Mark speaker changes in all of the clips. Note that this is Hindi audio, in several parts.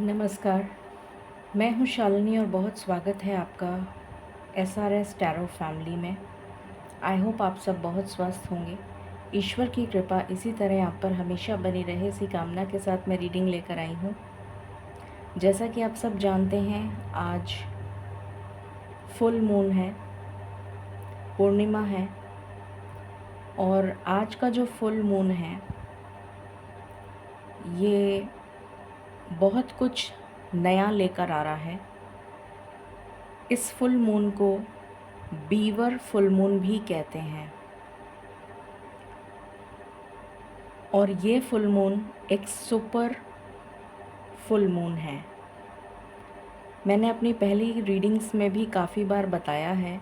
Speaker 1: नमस्कार, मैं हूँ शालिनी और बहुत स्वागत है आपका SRS टैरो फैमिली में। आई होप आप सब बहुत स्वस्थ होंगे। ईश्वर की कृपा इसी तरह आप पर हमेशा बनी रहे, इसी कामना के साथ मैं रीडिंग लेकर आई हूँ। जैसा कि आप सब जानते हैं, आज फुल मून है, पूर्णिमा है और आज का जो फुल मून है ये बहुत कुछ नया लेकर आ रहा है। इस फुल मून को बीवर फुल मून भी कहते हैं और ये फुल मून एक सुपर फुल मून है। मैंने अपनी पहली रीडिंग्स में भी काफ़ी बार बताया है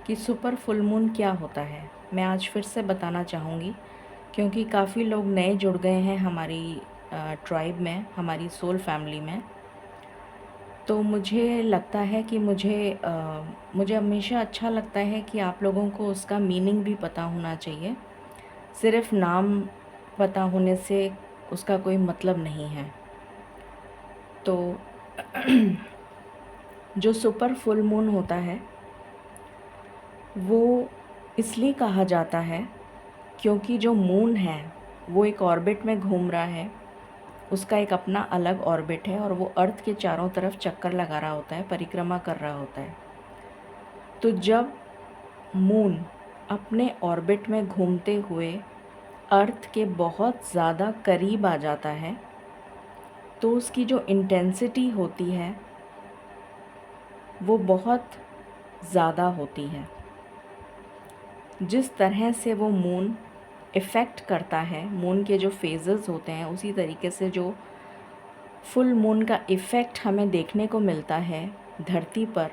Speaker 1: कि सुपर फुल मून क्या होता है। मैं आज फिर से बताना चाहूँगी क्योंकि काफ़ी लोग नए जुड़ गए हैं हमारी ट्राइब में, हमारी सोल फैमिली में। तो मुझे लगता है कि मुझे हमेशा अच्छा लगता है कि आप लोगों को उसका मीनिंग भी पता होना चाहिए। सिर्फ नाम पता होने से उसका कोई मतलब नहीं है। तो जो सुपर फुल मून होता है वो इसलिए कहा जाता है क्योंकि जो मून है वो एक ऑर्बिट में घूम रहा है। उसका एक अपना अलग ऑर्बिट है और वो अर्थ के चारों तरफ चक्कर लगा रहा होता है, परिक्रमा कर रहा होता है। तो जब मून अपने ऑर्बिट में घूमते हुए अर्थ के बहुत ज़्यादा करीब आ जाता है तो उसकी जो इंटेंसिटी होती है वो बहुत ज़्यादा होती है। जिस तरह से वो मून इफ़ेक्ट करता है, मून के जो फेजेस होते हैं, उसी तरीके से जो फुल मून का इफ़ेक्ट हमें देखने को मिलता है धरती पर,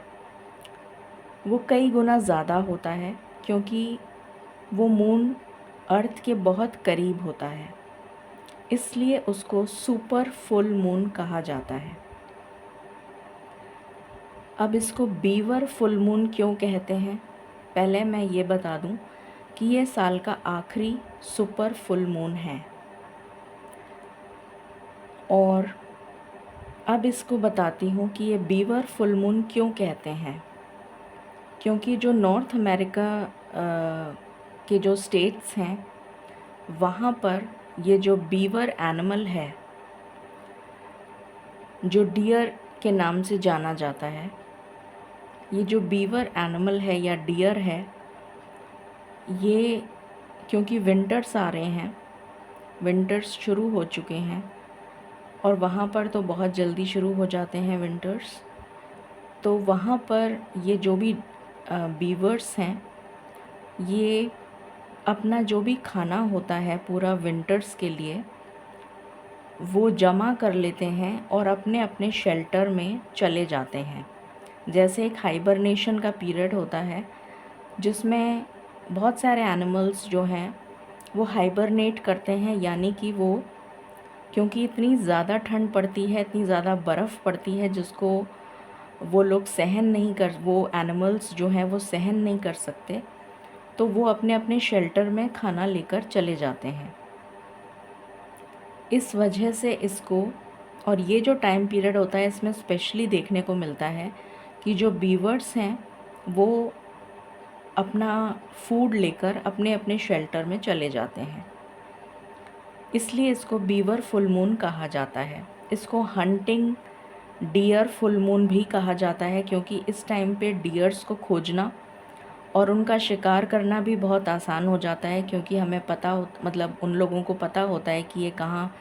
Speaker 1: वो कई गुना ज़्यादा होता है क्योंकि वो मून अर्थ के बहुत करीब होता है। इसलिए उसको सुपर फुल मून कहा जाता है। अब इसको बीवर फुल मून क्यों कहते हैं, पहले मैं ये बता दूं कि ये साल का आखिरी सुपर फुल मून है। और अब इसको बताती हूँ कि ये बीवर फुल मून क्यों कहते हैं। क्योंकि जो नॉर्थ अमेरिका के जो स्टेट्स हैं वहाँ पर ये जो बीवर एनिमल है, जो डियर के नाम से जाना जाता है, ये जो बीवर एनिमल है या डियर है, ये क्योंकि विंटर्स आ रहे हैं, विंटर्स शुरू हो चुके हैं और वहाँ पर तो बहुत जल्दी शुरू हो जाते हैं विंटर्स। तो वहाँ पर ये जो भी बीवर्स हैं, ये अपना जो भी खाना होता है पूरा विंटर्स के लिए वो जमा कर लेते हैं और अपने अपने शेल्टर में चले जाते हैं। जैसे एक हाइबरनेशन का पीरियड होता है जिसमें बहुत सारे एनिमल्स जो हैं वो हाइबरनेट करते हैं, यानी कि वो क्योंकि इतनी ज़्यादा ठंड पड़ती है, इतनी ज़्यादा बर्फ़ पड़ती है जिसको वो लोग वो एनिमल्स जो हैं वो सहन नहीं कर सकते, तो वो अपने अपने शेल्टर में खाना लेकर चले जाते हैं। इस वजह से इसको, और ये जो टाइम पीरियड होता है इसमें स्पेशली देखने को मिलता है कि जो बीवर्स हैं वो अपना फूड लेकर अपने अपने शेल्टर में चले जाते हैं। इसलिए इसको बीवर फुल मून कहा जाता है। इसको हंटिंग डियर फुल मून भी कहा जाता है क्योंकि इस टाइम पे डियर्स को खोजना और उनका शिकार करना भी बहुत आसान हो जाता है, क्योंकि हमें मतलब उन लोगों को पता होता है कि ये कहाँ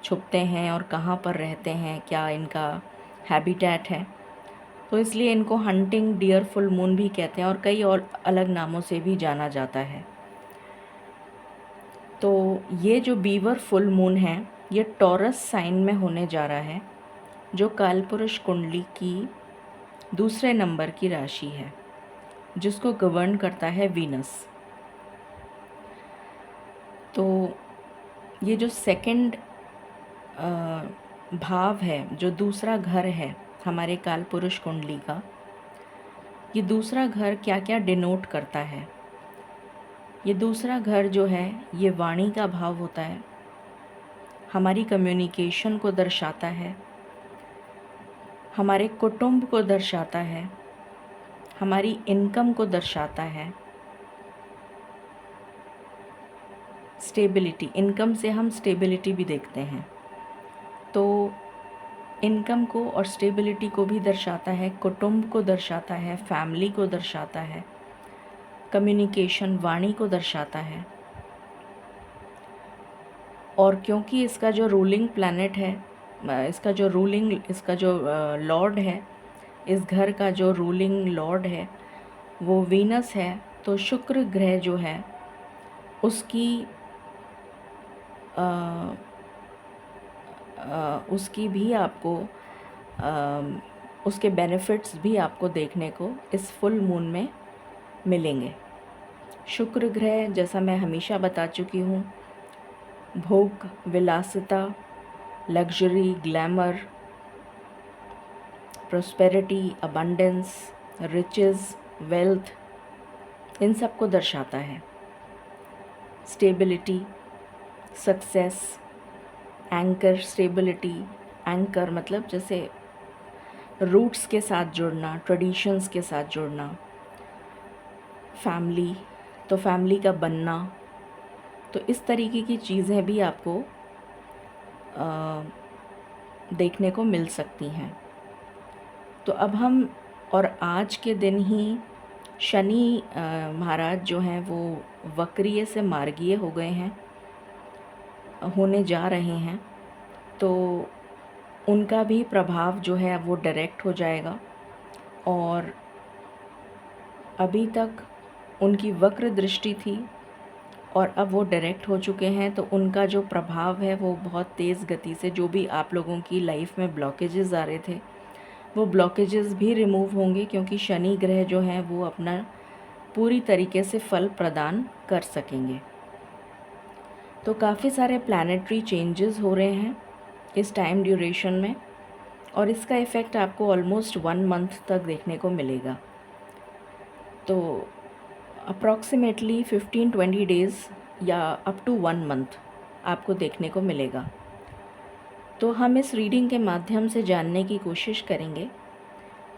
Speaker 1: छुपते हैं और कहाँ पर रहते हैं, क्या इनका हैबिटेट है। तो इसलिए इनको हंटिंग डियर फुल मून भी कहते हैं और कई और अलग नामों से भी जाना जाता है। तो ये जो बीवर फुल मून है ये टॉरस साइन में होने जा रहा है, जो कालपुरुष कुंडली की दूसरे नंबर की राशि है जिसको गवर्न करता है वीनस। तो ये जो सेकंड भाव है, जो दूसरा घर है हमारे कालपुरुष कुंडली का, ये दूसरा घर क्या क्या डिनोट करता है। ये दूसरा घर जो है ये वाणी का भाव होता है, हमारी कम्युनिकेशन को दर्शाता है, हमारे कुटुंब को दर्शाता है, हमारी इनकम को दर्शाता है। स्टेबिलिटी, इनकम से हम स्टेबिलिटी भी देखते हैं, तो इनकम को और स्टेबिलिटी को भी दर्शाता है, कुटुंब को दर्शाता है, फैमिली को दर्शाता है, कम्युनिकेशन, वाणी को दर्शाता है। और क्योंकि इसका जो रूलिंग प्लैनेट है, इसका जो लॉर्ड है, इस घर का जो रूलिंग लॉर्ड है वो वीनस है, तो शुक्र ग्रह जो है उसकी भी आपको उसके बेनिफिट्स भी आपको देखने को इस फुल मून में मिलेंगे। शुक्र ग्रह, जैसा मैं हमेशा बता चुकी हूँ, भोग, विलासिता, luxury, glamour, prosperity, abundance, riches, wealth, इन सब को दर्शाता है। Stability, success, anchor, stability, anchor मतलब जैसे रूट्स के साथ जुड़ना, ट्रेडिशंस के साथ जुड़ना, फैमिली, तो फैमिली का बनना, तो इस तरीके की चीज़ें भी आपको देखने को मिल सकती हैं। तो अब हम, और आज के दिन ही शनि महाराज जो हैं वो वक्रीय से मार्गीय हो गए हैं, होने जा रहे हैं, तो उनका भी प्रभाव जो है वो डायरेक्ट हो जाएगा। और अभी तक उनकी वक्र दृष्टि थी और अब वो डायरेक्ट हो चुके हैं, तो उनका जो प्रभाव है वो बहुत तेज़ गति से, जो भी आप लोगों की लाइफ में ब्लॉकेजेस आ रहे थे वो ब्लॉकेजेस भी रिमूव होंगे, क्योंकि शनि ग्रह जो हैं वो अपना पूरी तरीके से फल प्रदान कर सकेंगे। तो काफ़ी सारे प्लैनेटरी चेंजेस हो रहे हैं इस टाइम ड्यूरेशन में, और इसका इफ़ेक्ट आपको ऑलमोस्ट 1 मंथ तक देखने को मिलेगा। तो अप्रॉक्सीमेटली 15-20 डेज़ या अप टू 1 मंथ आपको देखने को मिलेगा। तो हम इस रीडिंग के माध्यम से जानने की कोशिश करेंगे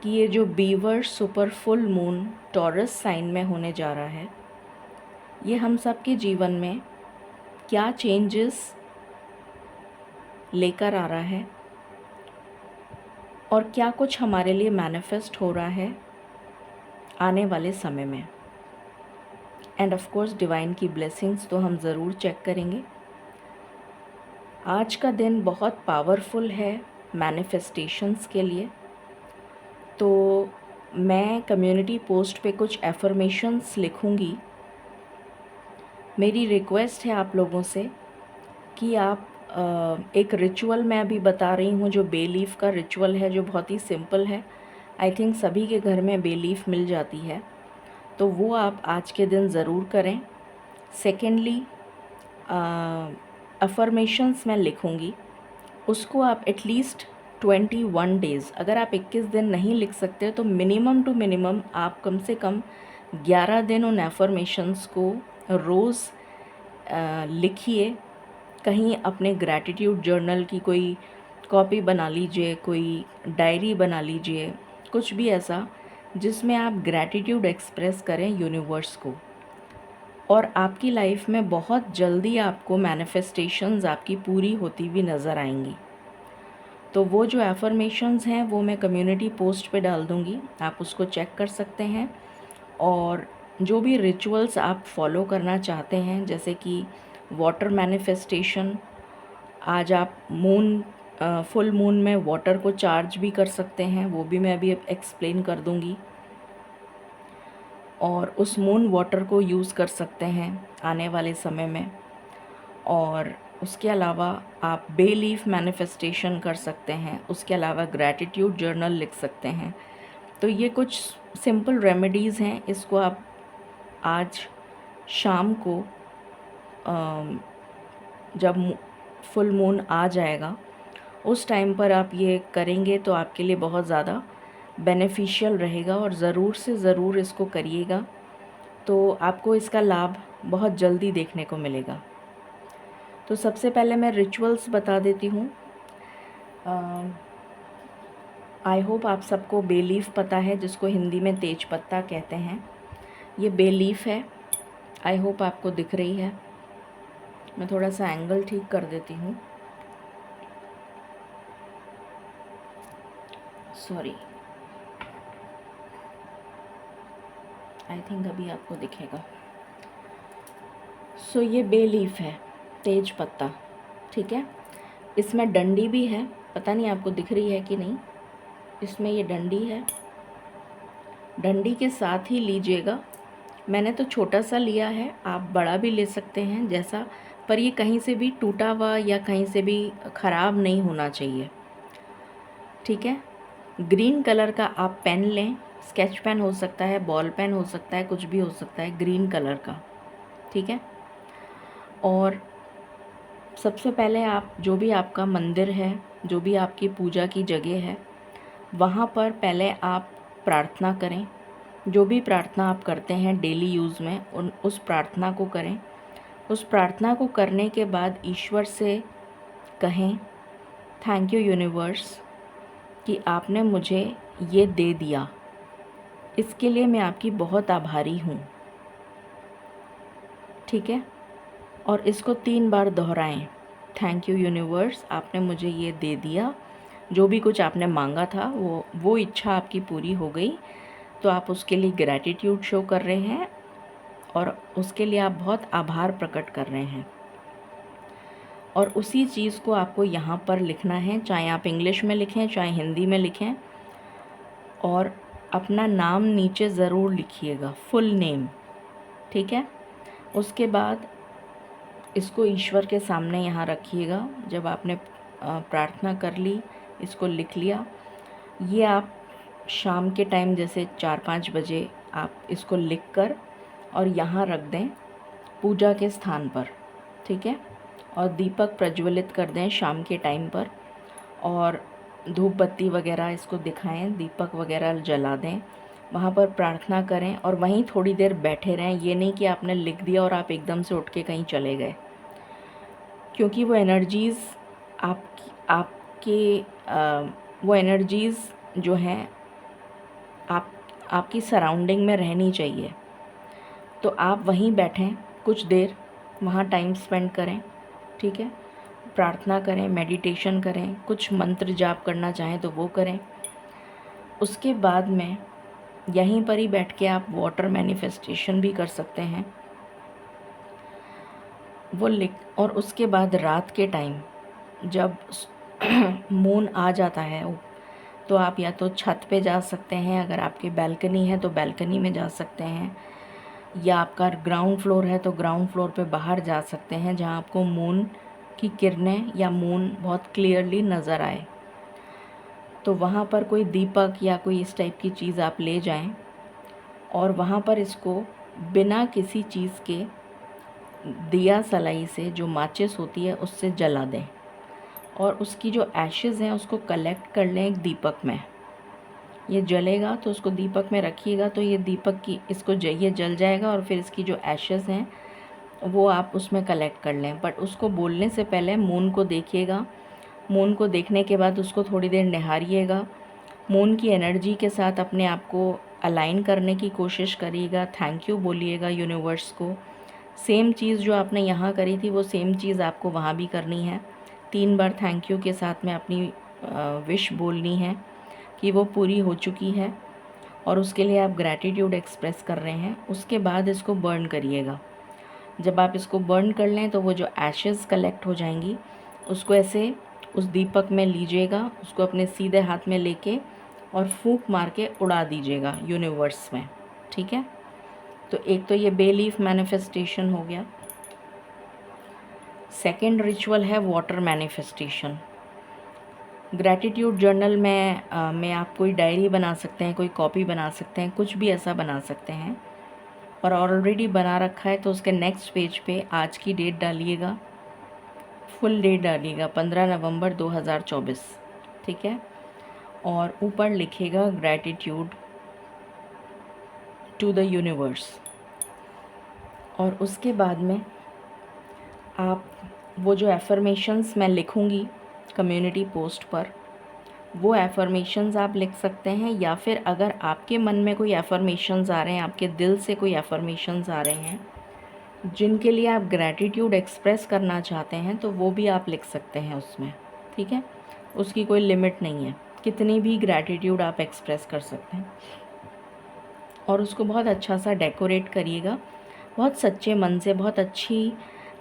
Speaker 1: कि ये जो beaver super full moon Taurus sign में होने जा रहा है, ये हम सब के जीवन में क्या चेंजेस लेकर आ रहा है और क्या कुछ हमारे लिए मैनिफेस्ट हो रहा है आने वाले समय में। एंड ऑफ कोर्स डिवाइन की ब्लेसिंग्स तो हम ज़रूर चेक करेंगे। आज का दिन बहुत पावरफुल है मैनिफेस्टेशंस के लिए, तो मैं कम्युनिटी पोस्ट पे कुछ एफर्मेशंस लिखूंगी। मेरी रिक्वेस्ट है आप लोगों से कि आप एक रिचुअल मैं अभी बता रही हूँ, जो बे लीफ का रिचुअल है, जो बहुत ही सिंपल है। आई थिंक सभी के घर में बे लीफ मिल जाती है, तो वो आप आज के दिन ज़रूर करें। सेकेंडली, अफर्मेशंस मैं लिखूँगी, उसको आप एटलीस्ट 21 डेज़, अगर आप 21 दिन नहीं लिख सकते तो मिनिमम टू मिनिमम आप कम से कम 11 दिन उन एफर्मेशंस को रोज़ लिखिए। कहीं अपने ग्रैटिट्यूड जर्नल की कोई कॉपी बना लीजिए, कोई डायरी बना लीजिए, कुछ भी ऐसा जिसमें आप ग्रैटिट्यूड एक्सप्रेस करें यूनिवर्स को, और आपकी लाइफ में बहुत जल्दी आपको मैनिफेस्टेशंस आपकी पूरी होती हुई नज़र आएंगी। तो वो जो एफर्मेशंस हैं वो मैं कम्युनिटी पोस्ट पे डाल दूँगी, आप उसको चेक कर सकते हैं। और जो भी रिचुअल्स आप फॉलो करना चाहते हैं, जैसे कि वाटर मैनिफेस्टेशन, आज आप फुल मून में वाटर को चार्ज भी कर सकते हैं, वो भी मैं अभी एक्सप्लेन कर दूँगी। और उस मून वाटर को यूज़ कर सकते हैं आने वाले समय में। और उसके अलावा आप बे लीफ मैनिफेस्टेशन कर सकते हैं, उसके अलावा ग्रैटिट्यूड जर्नल लिख सकते हैं। तो ये कुछ सिंपल रेमेडीज़ हैं, इसको आप आज शाम को जब फुल मून आ जाएगा उस टाइम पर आप ये करेंगे तो आपके लिए बहुत ज़्यादा बेनिफिशियल रहेगा, और ज़रूर से ज़रूर इसको करिएगा, तो आपको इसका लाभ बहुत जल्दी देखने को मिलेगा। तो सबसे पहले मैं रिचुअल्स बता देती हूँ। आई होप आप सबको बे लीफ पता है, जिसको हिंदी में तेज पत्ता कहते हैं। ये बे लीफ है। आई होप आपको दिख रही है। मैं थोड़ा सा एंगल ठीक कर देती हूँ, सॉरी। आई थिंक अभी आपको दिखेगा। सो ये बे लीफ है, तेज पत्ता, ठीक है। इसमें डंडी भी है, पता नहीं आपको दिख रही है कि नहीं। इसमें ये डंडी है, डंडी के साथ ही लीजिएगा। मैंने तो छोटा सा लिया है, आप बड़ा भी ले सकते हैं जैसा, पर ये कहीं से भी टूटा हुआ या कहीं से भी ख़राब नहीं होना चाहिए, ठीक है। ग्रीन कलर का आप पेन लें, स्केच पेन हो सकता है, बॉल पेन हो सकता है, कुछ भी हो सकता है, ग्रीन कलर का, ठीक है। और सबसे पहले आप जो भी आपका मंदिर है, जो भी आपकी पूजा की जगह है, वहाँ पर पहले आप प्रार्थना करें। जो भी प्रार्थना आप करते हैं डेली यूज़ में, उस प्रार्थना को करें। उस प्रार्थना को करने के बाद ईश्वर से कहें, थैंक यू यूनिवर्स कि आपने मुझे ये दे दिया, इसके लिए मैं आपकी बहुत आभारी हूँ, ठीक है। और इसको 3 बार दोहराएं। थैंक यू यूनिवर्स, आपने मुझे ये दे दिया, जो भी कुछ आपने मांगा था वो इच्छा आपकी पूरी हो गई। तो आप उसके लिए ग्रैटिट्यूड शो कर रहे हैं और उसके लिए आप बहुत आभार प्रकट कर रहे हैं। और उसी चीज़ को आपको यहाँ पर लिखना है, चाहे आप इंग्लिश में लिखें चाहे हिंदी में लिखें। और अपना नाम नीचे ज़रूर लिखिएगा, फुल नेम, ठीक है। उसके बाद इसको ईश्वर के सामने यहाँ रखिएगा। जब आपने प्रार्थना कर ली, इसको लिख लिया, ये आप शाम के टाइम जैसे 4-5 बजे आप इसको लिख कर और यहाँ रख दें पूजा के स्थान पर, ठीक है। और दीपक प्रज्वलित कर दें शाम के टाइम पर, और धूप बत्ती वगैरह इसको दिखाएं, दीपक वगैरह जला दें, वहाँ पर प्रार्थना करें और वहीं थोड़ी देर बैठे रहें। ये नहीं कि आपने लिख दिया और आप एकदम से उठ के कहीं चले गए, क्योंकि वो एनर्जीज़ आपके वो एनर्जीज़ जो हैं आपकी सराउंडिंग में रहनी चाहिए। तो आप वहीं बैठें, कुछ देर वहाँ टाइम स्पेंड करें, ठीक है। प्रार्थना करें, मेडिटेशन करें, कुछ मंत्र जाप करना चाहें तो वो करें। उसके बाद में यहीं पर ही बैठ के आप वाटर मैनिफेस्टेशन भी कर सकते हैं, वो लिख। और उसके बाद रात के टाइम जब मून आ जाता है, तो आप या तो छत पे जा सकते हैं, अगर आपकी बैल्कनी है तो बैल्कनी में जा सकते हैं, या आपका ग्राउंड फ्लोर है तो ग्राउंड फ्लोर पे बाहर जा सकते हैं, जहाँ आपको मून की किरणें या मून बहुत क्लियरली नज़र आए। तो वहाँ पर कोई दीपक या कोई इस टाइप की चीज़ आप ले जाएं और वहाँ पर इसको बिना किसी चीज़ के दिया सलाई से, जो माचिस होती है, उससे जला दें। और उसकी जो एशेज़ हैं उसको कलेक्ट कर लें एक दीपक में। ये जलेगा तो उसको दीपक में रखिएगा, तो ये दीपक की ये जल जाएगा और फिर इसकी जो एशेज़ हैं वो आप उसमें कलेक्ट कर लें। बट उसको बोलने से पहले मून को देखिएगा। मून को देखने के बाद उसको थोड़ी देर निहारिएगा। मून की एनर्जी के साथ अपने आप को अलाइन करने की कोशिश करिएगा। थैंक यू बोलिएगा यूनिवर्स को। सेम चीज़ जो आपने यहाँ करी थी वो सेम चीज़ आपको वहाँ भी करनी है। 3 बार थैंक यू के साथ में अपनी विश बोलनी है कि वो पूरी हो चुकी है और उसके लिए आप ग्रैटिट्यूड एक्सप्रेस कर रहे हैं। उसके बाद इसको बर्न करिएगा। जब आप इसको बर्न कर लें तो वो जो एशेज़ कलेक्ट हो जाएंगी, उसको ऐसे उस दीपक में लीजिएगा, उसको अपने सीधे हाथ में लेके और फूंक मार के उड़ा दीजिएगा यूनिवर्स में, ठीक है। तो एक तो ये बे लीफ मैनिफेस्टेशन हो गया। सेकेंड रिचुअल है वाटर मैनिफेस्टेशन। ग्रैटिट्यूड जर्नल में आप कोई डायरी बना सकते हैं, कोई कॉपी बना सकते हैं, कुछ भी ऐसा बना सकते हैं। और ऑलरेडी बना रखा है तो उसके नेक्स्ट पेज पे आज की डेट डालिएगा, फुल डेट डालिएगा 15 नवंबर 2024, ठीक है। और ऊपर लिखेगा ग्रैटिट्यूड टू द यूनिवर्स। और उसके बाद में आप वो जो एफर्मेशंस मैं लिखूँगी कम्युनिटी पोस्ट पर, वो एफ़र्मेशंस आप लिख सकते हैं, या फिर अगर आपके मन में कोई एफ़र्मेशंस आ रहे हैं, आपके दिल से कोई एफ़र्मेशंस आ रहे हैं जिनके लिए आप ग्रैटिट्यूड एक्सप्रेस करना चाहते हैं, तो वो भी आप लिख सकते हैं उसमें, ठीक है। उसकी कोई लिमिट नहीं है, कितनी भी ग्रैटिट्यूड आप एक्सप्रेस कर सकते हैं। और उसको बहुत अच्छा सा डेकोरेट करिएगा, बहुत सच्चे मन से, बहुत अच्छी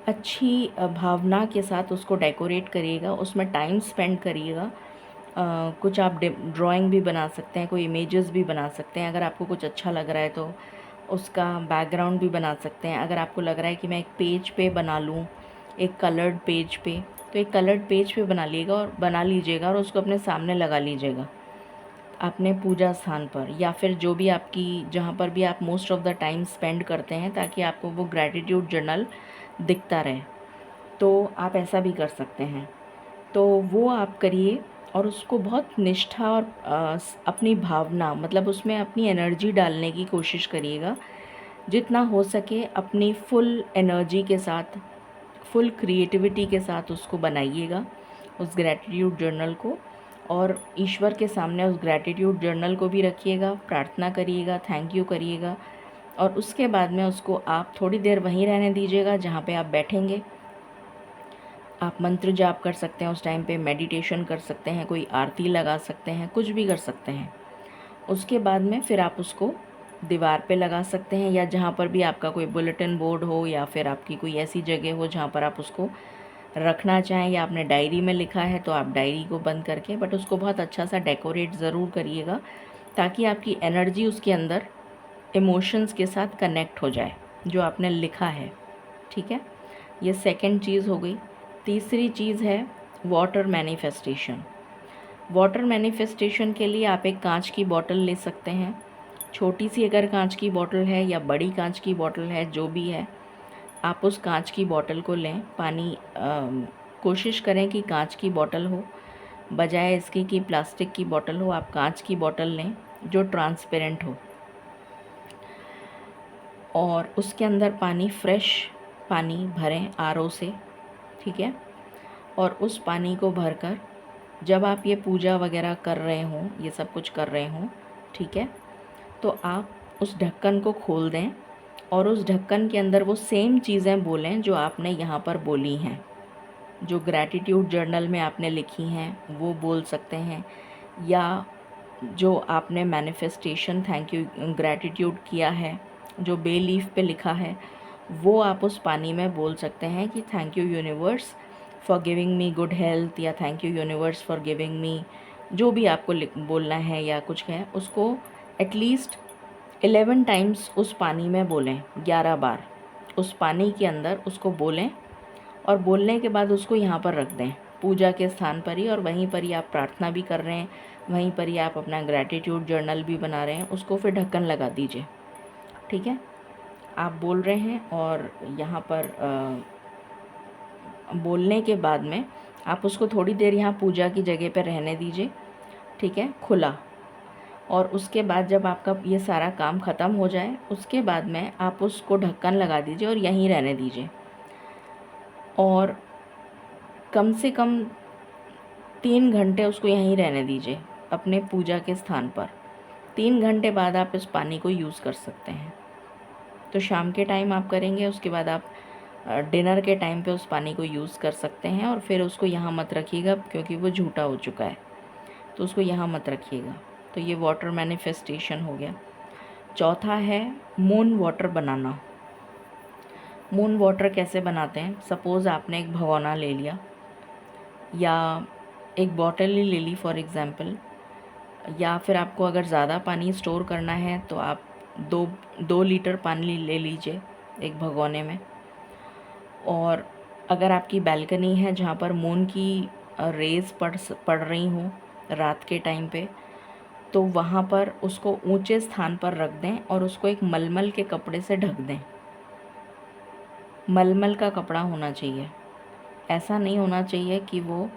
Speaker 1: अच्छी भावना के साथ उसको डेकोरेट करिएगा, उसमें टाइम स्पेंड करिएगा। कुछ आप ड्राइंग भी बना सकते हैं, कोई इमेजेस भी बना सकते हैं। अगर आपको कुछ अच्छा लग रहा है तो उसका बैकग्राउंड भी बना सकते हैं। अगर आपको लग रहा है कि मैं एक पेज पे बना लूँ, एक कलर्ड पेज पे, तो एक कलर्ड पेज पे बना लीजिएगा और उसको अपने सामने लगा लीजिएगा अपने पूजा स्थान पर, या फिर जो भी आपकी जहाँ पर भी आप most of the time spend करते हैं, ताकि आपको वो ग्रैटिट्यूड जर्नल दिखता रहे। तो आप ऐसा भी कर सकते हैं। तो वो आप करिए और उसको बहुत निष्ठा और अपनी भावना, मतलब उसमें अपनी एनर्जी डालने की कोशिश करिएगा। जितना हो सके अपनी फुल एनर्जी के साथ, फुल क्रिएटिविटी के साथ उसको बनाइएगा, उस ग्रैटिट्यूड जर्नल को। और ईश्वर के सामने उस ग्रैटिट्यूड जर्नल को भी रखिएगा, प्रार्थना करिएगा, थैंक यू करिएगा। और उसके बाद में उसको आप थोड़ी देर वहीं रहने दीजिएगा जहाँ पे आप बैठेंगे। आप मंत्र जाप कर सकते हैं, उस टाइम पे मेडिटेशन कर सकते हैं, कोई आरती लगा सकते हैं, कुछ भी कर सकते हैं। उसके बाद में फिर आप उसको दीवार पे लगा सकते हैं, या जहाँ पर भी आपका कोई बुलेटिन बोर्ड हो, या फिर आपकी कोई ऐसी जगह हो जहाँ पर आप उसको रखना चाहें, या आपने डायरी में लिखा है तो आप डायरी को बंद करके, बट उसको बहुत अच्छा सा डेकोरेट ज़रूर करिएगा, ताकि आपकी एनर्जी उसके अंदर इमोशंस के साथ कनेक्ट हो जाए जो आपने लिखा है, ठीक है। ये सेकंड चीज़ हो गई। तीसरी चीज़ है वाटर मैनिफेस्टेशन। वाटर मैनिफेस्टेशन के लिए आप एक कांच की बॉटल ले सकते हैं, छोटी सी अगर कांच की बॉटल है या बड़ी कांच की बॉटल है, जो भी है, आप उस कांच की बॉटल को लें। पानी कोशिश करें कि कांच की बॉटल हो, बजाय इसकी कि प्लास्टिक की बॉटल हो। आप कांच की बॉटल लें जो ट्रांसपेरेंट हो, और उसके अंदर पानी, फ्रेश पानी भरें आरओ से, ठीक है। और उस पानी को भरकर जब आप ये पूजा वगैरह कर रहे हों, ये सब कुछ कर रहे हों, ठीक है, तो आप उस ढक्कन को खोल दें और उस ढक्कन के अंदर वो सेम चीज़ें बोलें जो आपने यहाँ पर बोली हैं, जो ग्रैटिट्यूड जर्नल में आपने लिखी हैं वो बोल सकते हैं, या जो आपने मैनिफेस्टेशन थैंक यू ग्रैटिट्यूड किया है, जो बे लीफ पे लिखा है, वो आप उस पानी में बोल सकते हैं कि thank you universe for giving me good health, या thank you universe for giving me, जो भी आपको बोलना है या कुछ है, उसको एटलीस्ट 11 टाइम्स उस पानी में बोलें, 11 बार उस पानी के अंदर उसको बोलें। और बोलने के बाद उसको यहाँ पर रख दें, पूजा के स्थान पर ही, और वहीं पर ही आप प्रार्थना भी कर रहे हैं, वहीं पर ही आप अपना ग्रैटिट्यूड जर्नल भी बना रहे हैं। उसको फिर ढक्कन लगा दीजिए, ठीक है। आप बोल रहे हैं और यहाँ पर बोलने के बाद में आप उसको थोड़ी देर यहाँ पूजा की जगह पर रहने दीजिए, ठीक है, खुला। और उसके बाद जब आपका ये सारा काम ख़त्म हो जाए, उसके बाद में आप उसको ढक्कन लगा दीजिए और यहीं रहने दीजिए। और कम से कम 3 घंटे उसको यहीं रहने दीजिए अपने पूजा के स्थान पर। 3 घंटे बाद आप इस पानी को यूज़ कर सकते हैं। तो शाम के टाइम आप करेंगे, उसके बाद आप डिनर के टाइम पे उस पानी को यूज़ कर सकते हैं। और फिर उसको यहाँ मत रखिएगा क्योंकि वो झूठा हो चुका है, तो उसको यहाँ मत रखिएगा। तो ये वाटर मैनिफेस्टेशन हो गया। चौथा है मून वाटर बनाना। मून वाटर कैसे बनाते हैं? सपोज़ आपने एक भगोना ले लिया या एक बॉटल ही ले ली फॉर एग्ज़ाम्पल, या फिर आपको अगर ज़्यादा पानी स्टोर करना है तो आप 2 लीटर पानी ले लीजिए एक भगोने में। और अगर आपकी बैल्कनी है जहाँ पर मून की रेज़ पड़ रही हों रात के टाइम पे, तो वहाँ पर उसको ऊंचे स्थान पर रख दें और उसको एक मलमल के कपड़े से ढक दें। मलमल का कपड़ा होना चाहिए, ऐसा नहीं होना चाहिए कि वो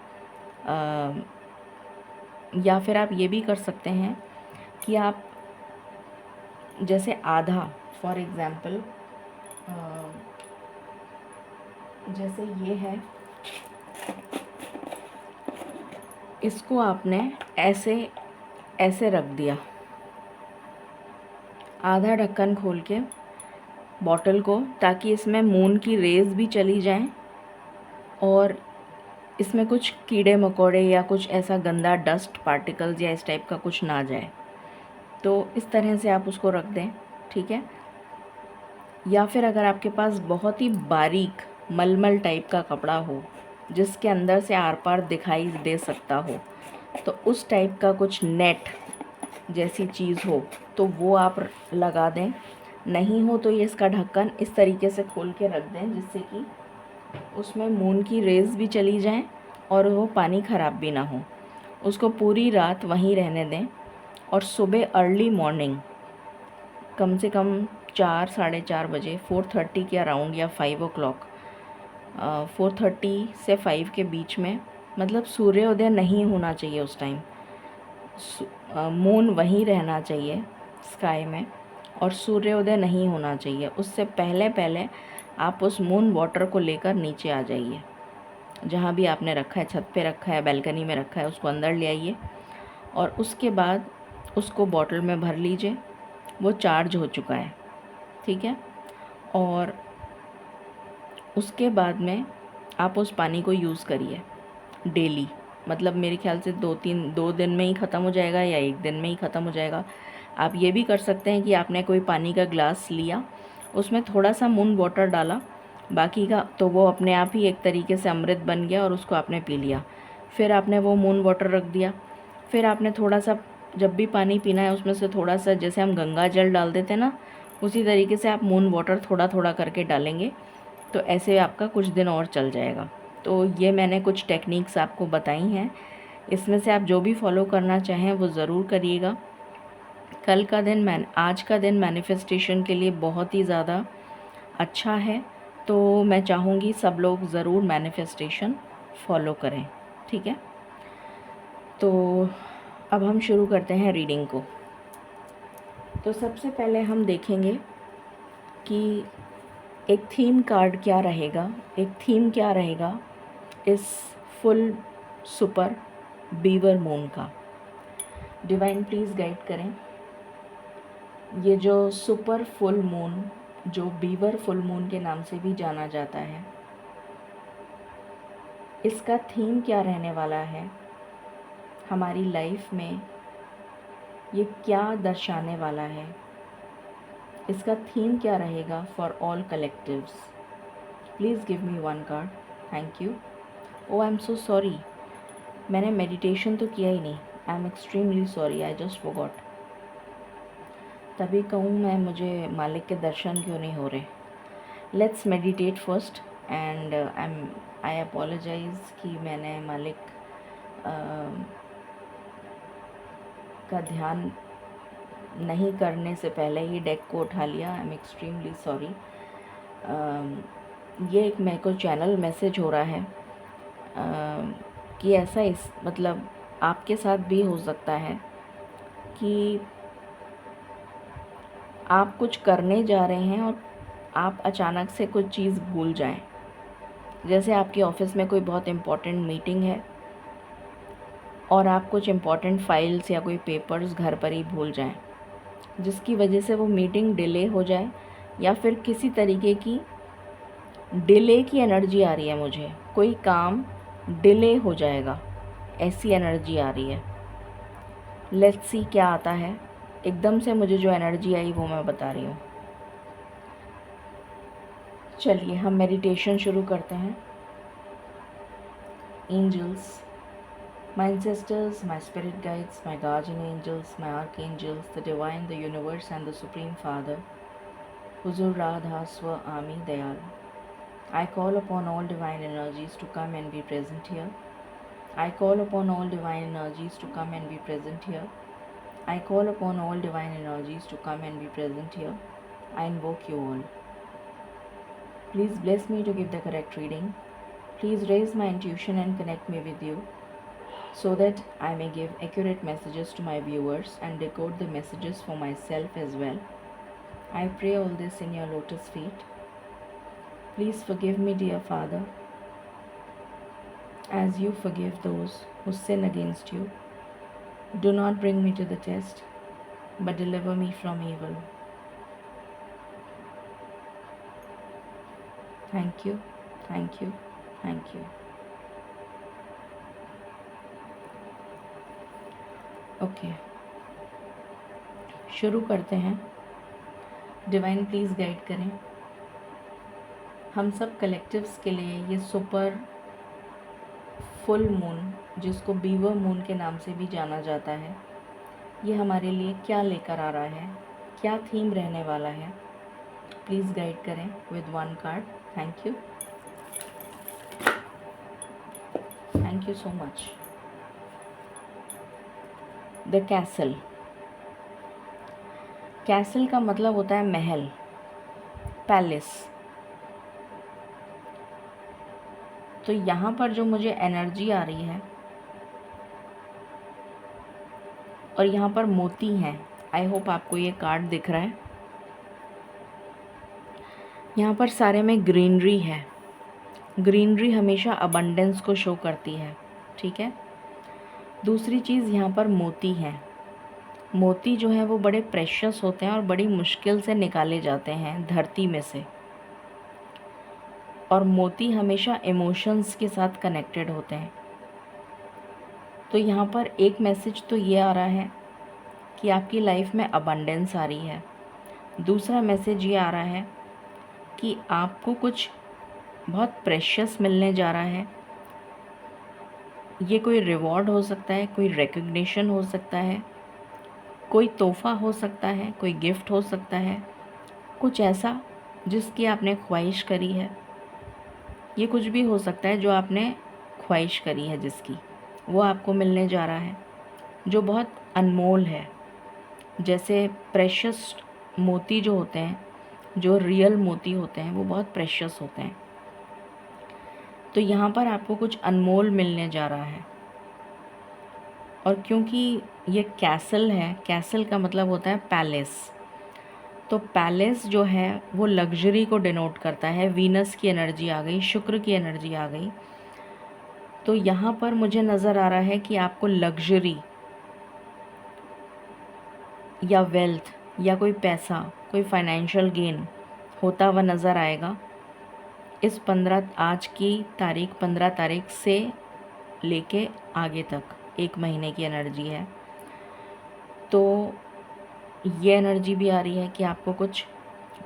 Speaker 1: या फिर आप ये भी कर सकते हैं कि आप जैसे आधा, फॉर एग्ज़ाम्पल जैसे ये है, इसको आपने ऐसे ऐसे रख दिया, आधा ढक्कन खोल के बॉटल को, ताकि इसमें मून की रेज़ भी चली जाएं और इसमें कुछ कीड़े मकोड़े या कुछ ऐसा गंदा डस्ट पार्टिकल्स या इस टाइप का कुछ ना जाए। तो इस तरह से आप उसको रख दें, ठीक है। या फिर अगर आपके पास बहुत ही बारीक मलमल टाइप का कपड़ा हो जिसके अंदर से आर पार दिखाई दे सकता हो, तो उस टाइप का कुछ नेट जैसी चीज़ हो तो वो आप लगा दें। नहीं हो तो ये इसका ढक्कन इस तरीके से खोल के रख दें जिससे कि उसमें मून की रेज़ भी चली जाएं और वो पानी ख़राब भी ना हो। उसको पूरी रात वहीं रहने दें और सुबह अर्ली मॉर्निंग कम से कम 4 साढ़े 4 बजे 4:30 के अराउंड या 5 o'clock 4:30 से 5 के बीच में, मतलब सूर्योदय नहीं होना चाहिए उस टाइम, मून वहीं रहना चाहिए स्काई में और सूर्योदय नहीं होना चाहिए। उससे पहले पहले आप उस मून वाटर को लेकर नीचे आ जाइए, जहाँ भी आपने रखा है, छत पे रखा है, बालकनी में रखा है, उसको अंदर ले आइए और उसके बाद उसको बॉटल में भर लीजिए। वो चार्ज हो चुका है, ठीक है। और उसके बाद में आप उस पानी को यूज़ करिए डेली, मतलब मेरे ख्याल से 2 दिन में ही ख़त्म हो जाएगा या 1 दिन में ही ख़त्म हो जाएगा। आप ये भी कर सकते हैं कि आपने कोई पानी का ग्लास लिया, उसमें थोड़ा सा मून वाटर डाला, बाकी का तो वो अपने आप ही एक तरीके से अमृत बन गया और उसको आपने पी लिया। फिर आपने वो मून वाटर रख दिया, फिर आपने थोड़ा सा, जब भी पानी पीना है उसमें से थोड़ा सा, जैसे हम गंगा जल डाल देते हैं ना, उसी तरीके से आप मून वाटर थोड़ा थोड़ा करके डालेंगे, तो ऐसे आपका कुछ दिन और चल जाएगा। तो ये मैंने कुछ टेक्निक्स आपको बताई हैं, इसमें से आप जो भी फॉलो करना चाहें वो ज़रूर करिएगा। कल का दिन आज का दिन मैनिफेस्टेशन के लिए बहुत ही ज़्यादा अच्छा है, तो मैं चाहूँगी सब लोग ज़रूर मैनिफेस्टेशन फॉलो करें, ठीक है। तो अब हम शुरू करते हैं रीडिंग को। तो सबसे पहले हम देखेंगे कि एक थीम कार्ड क्या रहेगा, एक थीम क्या रहेगा इस फुल सुपर बीवर मून का। डिवाइन प्लीज़ गाइड करें। ये जो सुपर फुल मून, जो बीवर फुल मून के नाम से भी जाना जाता है, इसका थीम क्या रहने वाला है हमारी लाइफ में, ये क्या दर्शाने वाला है, इसका थीम क्या रहेगा for all collectives. Please give me one card, thank you. Oh I am so sorry, मैंने मेडिटेशन तो किया ही नहीं, I am extremely sorry, I just forgot. तभी कहूँ मैं, मुझे मालिक के दर्शन क्यों नहीं हो रहे। Let's meditate first and I apologise कि मैंने मालिक का ध्यान नहीं करने से पहले ही डेक को उठा लिया। आई एम एक्सट्रीमली सॉरी। ये एक मेरे को चैनल मैसेज हो रहा है कि ऐसा मतलब आपके साथ भी हो सकता है कि आप कुछ करने जा रहे हैं और आप अचानक से कुछ चीज़ भूल जाएं। जैसे आपके ऑफिस में कोई बहुत इम्पोर्टेंट मीटिंग है और आप कुछ इम्पोर्टेंट फाइल्स या कोई पेपर्स घर पर ही भूल जाएं, जिसकी वजह से वो मीटिंग डिले हो जाए या फिर किसी तरीके की डिले की एनर्जी आ रही है। मुझे कोई काम डिले हो जाएगा, ऐसी एनर्जी आ रही है। लेट्स सी क्या आता है। एकदम से मुझे जो एनर्जी आई वो मैं बता रही हूँ। चलिए हम मेडिटेशन शुरू करते हैं। Angels, my ancestors, my spirit guides, my guardian angels, my archangels, the divine, the universe and the supreme father, Huzur Radha Swa Ami Dayal. I call upon all divine energies to come and be present here. I call upon all divine energies to come and be present here. I call upon all divine energies to come and be present here. I invoke you all. Please bless me to give the correct reading. Please raise my intuition and connect me with you, so that I may give accurate messages to my viewers and decode the messages for myself as well. I pray all this in your lotus feet. Please forgive me, dear Father, as you forgive those who sin against you. Do not bring me to the test, but deliver me from evil. Thank you, thank you, thank you. Okay, शुरू करते हैं। डिवाइन प्लीज़ गाइड करें हम सब कलेक्टिव्स के लिए ये सुपर फुल मून, जिसको बीवर मून के नाम से भी जाना जाता है, ये हमारे लिए क्या लेकर आ रहा है, क्या थीम रहने वाला है। प्लीज़ गाइड करें with one card. Thank you, thank you so much. The castle. Castle का मतलब होता है महल, पैलेस। तो यहाँ पर जो मुझे एनर्जी आ रही है, और यहाँ पर मोती हैं। आई होप आपको ये कार्ड दिख रहा है। यहाँ पर सारे में ग्रीनरी है। ग्रीनरी हमेशा अबंडेंस को शो करती है, ठीक है। दूसरी चीज़, यहाँ पर मोती हैं। मोती जो है वो बड़े प्रेशियस होते हैं और बड़ी मुश्किल से निकाले जाते हैं धरती में से। और मोती हमेशा इमोशंस के साथ कनेक्टेड होते हैं। तो यहाँ पर एक मैसेज तो ये आ रहा है कि आपकी लाइफ में अबंडेंस आ रही है। दूसरा मैसेज ये आ रहा है कि आपको कुछ बहुत प्रेशियस मिलने जा रहा है। ये कोई रिवॉर्ड हो सकता है, कोई रिकग्निशन हो सकता है, कोई तोहफ़ा हो सकता है, कोई गिफ्ट हो सकता है, कुछ ऐसा जिसकी आपने ख्वाहिश करी है। ये कुछ भी हो सकता है जो आपने ख्वाहिश करी है जिसकी, वो आपको मिलने जा रहा है, जो बहुत अनमोल है। जैसे प्रेशियस मोती जो होते हैं, जो रियल मोती होते हैं, वो बहुत प्रेशियस होते हैं। तो यहाँ पर आपको कुछ अनमोल मिलने जा रहा है। और क्योंकि ये कैसल है, कैसल का मतलब होता है पैलेस। तो पैलेस जो है वो लग्जरी को डिनोट करता है। वीनस की एनर्जी आ गई, शुक्र की एनर्जी आ गई। तो यहाँ पर मुझे नज़र आ रहा है कि आपको लग्जरी या वेल्थ या कोई पैसा, कोई फाइनेंशियल गेन होता हुआ नज़र आएगा। इस 15 आज की तारीख 15 तारीख से लेके आगे तक 1 महीने की एनर्जी है। तो ये एनर्जी भी आ रही है कि आपको कुछ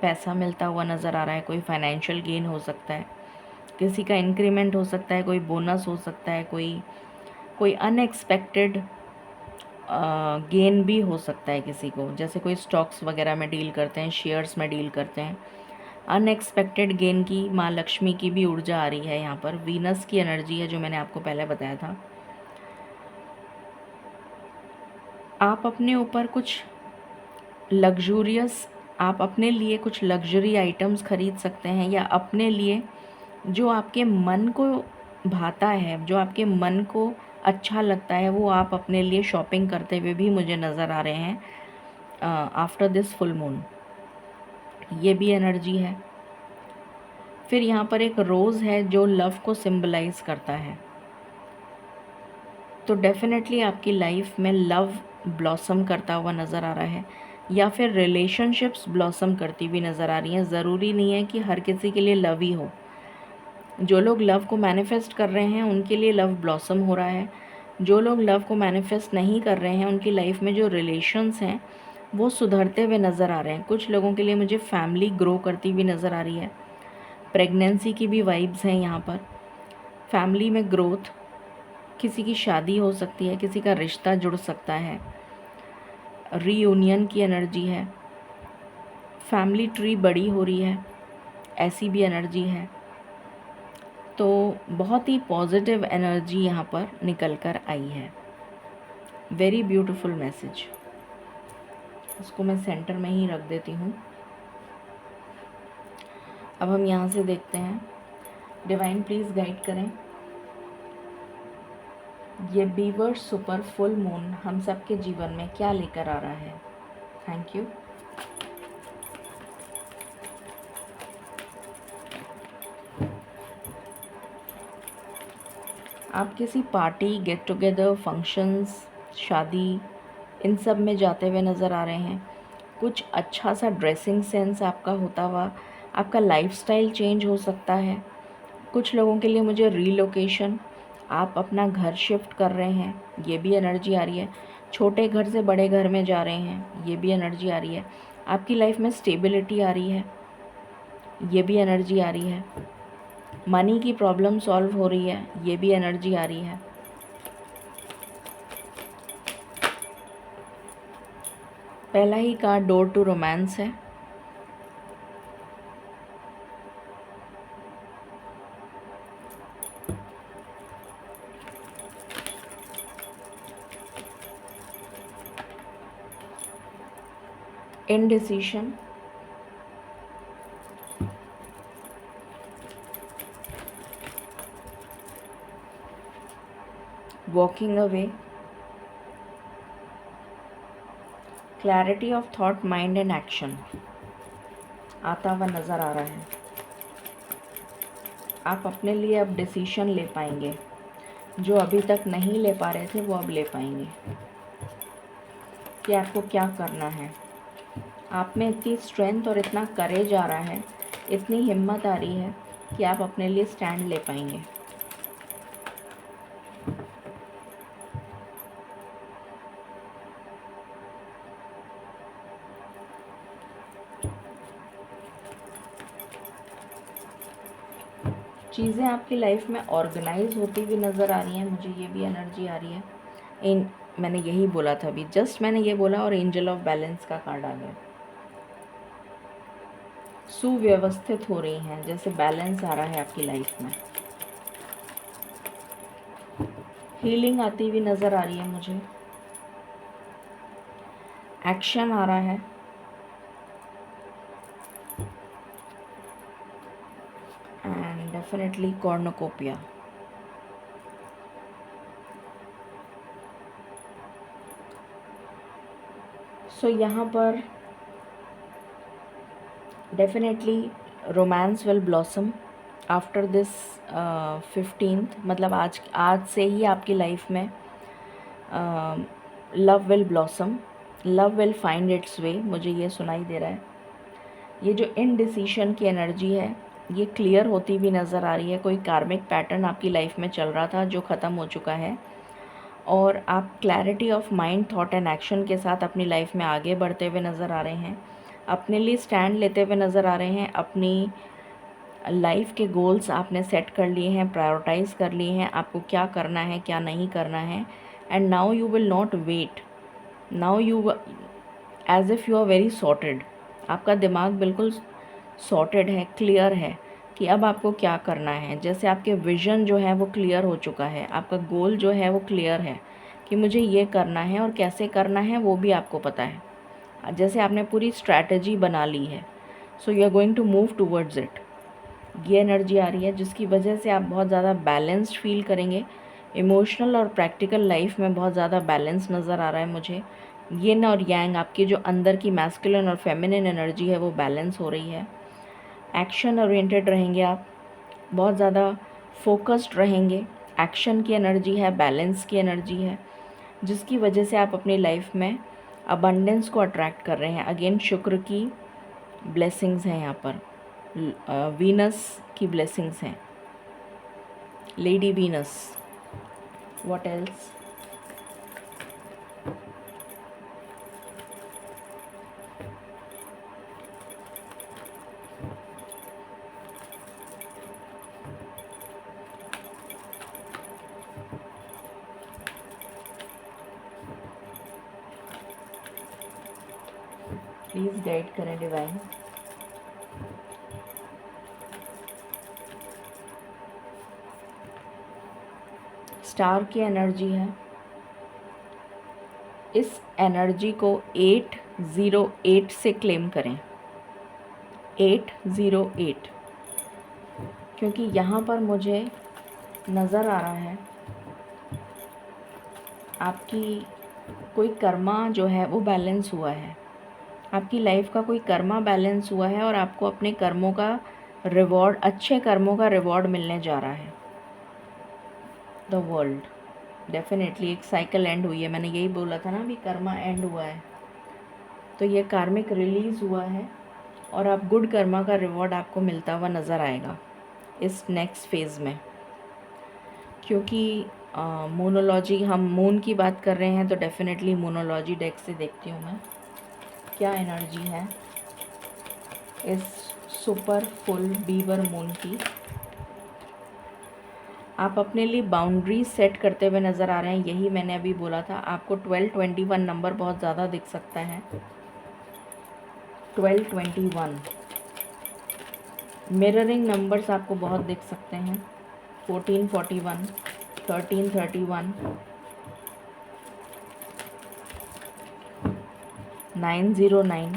Speaker 1: पैसा मिलता हुआ नज़र आ रहा है। कोई फाइनेंशियल गेन हो सकता है, किसी का इंक्रीमेंट हो सकता है, कोई बोनस हो सकता है, कोई अनएक्सपेक्टेड गेन भी हो सकता है किसी को। जैसे कोई स्टॉक्स वगैरह में डील करते हैं, शेयर्स में डील करते हैं, अनएक्सपेक्टेड गेन की माँ लक्ष्मी की भी ऊर्जा आ रही है। यहाँ पर वीनस की एनर्जी है, जो मैंने आपको पहले बताया था। आप अपने ऊपर कुछ लग्जूरियस, आप अपने लिए कुछ लग्जरी आइटम्स खरीद सकते हैं, या अपने लिए जो आपके मन को भाता है, जो आपके मन को अच्छा लगता है, वो आप अपने लिए शॉपिंग करते हुए भी मुझे नज़र आ रहे हैं आफ्टर दिस फुल मून। ये भी एनर्जी है। फिर यहाँ पर एक रोज़ है जो लव को सिंबलाइज करता है। तो डेफिनेटली आपकी लाइफ में लव ब्लॉसम करता हुआ नज़र आ रहा है, या फिर रिलेशनशिप्स ब्लॉसम करती हुई नज़र आ रही हैं। ज़रूरी नहीं है कि हर किसी के लिए लव ही हो। जो लोग लव को मैनिफेस्ट कर रहे हैं उनके लिए लव ब्लॉसम हो रहा है। जो लोग लव को मैनिफेस्ट नहीं कर रहे हैं, उनकी लाइफ में जो रिलेशंस हैं वो सुधरते हुए नज़र आ रहे हैं। कुछ लोगों के लिए मुझे फैमिली ग्रो करती हुई नज़र आ रही है। प्रेगनेंसी की भी वाइब्स हैं यहाँ पर। फैमिली में ग्रोथ, किसी की शादी हो सकती है, किसी का रिश्ता जुड़ सकता है, रीयूनियन की एनर्जी है। फैमिली ट्री बड़ी हो रही है, ऐसी भी एनर्जी है। तो बहुत ही पॉजिटिव एनर्जी यहाँ पर निकल कर आई है। Very beautiful message. इसको मैं सेंटर में ही रख देती हूँ। अब हम यहाँ से देखते हैं। डिवाइन प्लीज़ गाइड करें, ये बीवर सुपर फुल मून हम सब के जीवन में क्या लेकर आ रहा है। Thank you. आप किसी पार्टी, गेट टुगेदर, फंक्शंस, शादी, इन सब में जाते हुए नज़र आ रहे हैं। कुछ अच्छा सा ड्रेसिंग सेंस आपका होता हुआ, आपका लाइफस्टाइल चेंज हो सकता है। कुछ लोगों के लिए मुझे रीलोकेशन, आप अपना घर शिफ्ट कर रहे हैं, ये भी एनर्जी आ रही है। छोटे घर से बड़े घर में जा रहे हैं, ये भी एनर्जी आ रही है। आपकी लाइफ में स्टेबिलिटी आ रही है, ये भी एनर्जी आ रही है। मनी की प्रॉब्लम सॉल्व हो रही है, ये भी एनर्जी आ रही है। पहला ही कार्ड डोर टू रोमांस है। Indecision, walking away, clarity of thought, mind and action आता हुआ नज़र आ रहा है। आप अपने लिए अब डिसीशन ले पाएंगे, जो अभी तक नहीं ले पा रहे थे वो अब ले पाएंगे कि आपको क्या करना है। आप में इतनी स्ट्रेंथ और इतना करेज आ रहा है, इतनी हिम्मत आ रही है कि आप अपने लिए स्टैंड ले पाएंगे। चीज़ें आपकी लाइफ में ऑर्गेनाइज होती हुई नज़र आ रही हैं, मुझे ये भी एनर्जी आ रही है। मैंने यही बोला था अभी, जस्ट मैंने ये बोला और एंजल ऑफ बैलेंस का कार्ड आ गया। सुव्यवस्थित हो रही हैं, जैसे बैलेंस आ रहा है आपकी लाइफ में। हीलिंग आती हुई नज़र आ रही है मुझे। एक्शन आ रहा है। And definitely कॉर्नोकोपिया। सो यहाँ पर definitely romance will blossom after this 15th, मतलब आज से ही आपकी लाइफ में love will blossom, love will find its way, मुझे ये सुनाई दे रहा है। ये जो इनडिसीशन की एनर्जी है ये क्लियर होती हुई नज़र आ रही है। कोई कार्मिक पैटर्न आपकी लाइफ में चल रहा था जो ख़त्म हो चुका है, और आप clarity of mind, thought and action के साथ अपनी लाइफ में आगे बढ़ते हुए नज़र आ रहे हैं। अपने लिए स्टैंड लेते हुए नज़र आ रहे हैं। अपनी लाइफ के गोल्स आपने सेट कर लिए हैं, प्रायोरिटाइज़ कर लिए हैं, आपको क्या करना है क्या नहीं करना है। And now you will not wait, now you as if you are very sorted. आपका दिमाग बिल्कुल सॉर्टेड है, क्लियर है कि अब आपको क्या करना है। जैसे आपके विज़न जो है वो क्लियर हो चुका है, आपका गोल जो है वो क्लियर है कि मुझे ये करना है और कैसे करना है वो भी आपको पता है। जैसे आपने पूरी स्ट्रैटेजी बना ली है। So you are going to move towards it. ये एनर्जी आ रही है जिसकी वजह से आप बहुत ज़्यादा बैलेंस्ड फील करेंगे। इमोशनल और प्रैक्टिकल लाइफ में बहुत ज़्यादा बैलेंस नज़र आ रहा है मुझे। यिन और यांग, आपकी जो अंदर की मैस्कुलिन और फेमिनिन एनर्जी है वो बैलेंस हो रही है। एक्शन ओरिएंटेड रहेंगे आप, बहुत ज़्यादा फोकस्ड रहेंगे। एक्शन की एनर्जी है, बैलेंस की एनर्जी है, जिसकी वजह से आप अपनी लाइफ में अबंडेंस को अट्रैक्ट कर रहे हैं। अगेन शुक्र की ब्लेसिंग्स हैं यहाँ पर, वीनस की ब्लेसिंग्स हैं, lady Venus. What else? Please guide करें डिवाइन। स्टार की एनर्जी है। इस एनर्जी को 808 से क्लेम करें, 808, क्योंकि यहाँ पर मुझे नज़र आ रहा है आपकी कोई कर्मा जो है वो बैलेंस हुआ है। आपकी लाइफ का कोई कर्मा बैलेंस हुआ है और आपको अपने कर्मों का रिवॉर्ड, अच्छे कर्मों का रिवॉर्ड मिलने जा रहा है। The world. डेफिनेटली एक साइकिल एंड हुई है, मैंने यही बोला था ना अभी, कर्मा एंड हुआ है, तो ये कार्मिक रिलीज़ हुआ है और अब गुड कर्मा का रिवॉर्ड आपको मिलता हुआ नज़र आएगा इस नेक्स्ट फेज़ में। क्योंकि मोनोलॉजी, हम मून की बात कर रहे हैं, तो डेफिनेटली मोनोलॉजी डेक से देखती हूँ मैं क्या एनर्जी है इस सुपर फुल बीवर मून की। आप अपने लिए बाउंड्रीज सेट करते हुए नज़र आ रहे हैं, यही मैंने अभी बोला था। आपको 1221 नंबर बहुत ज़्यादा दिख सकता है। 1221 मिररिंग नंबर्स आपको बहुत दिख सकते हैं। 1441, 1331, 909,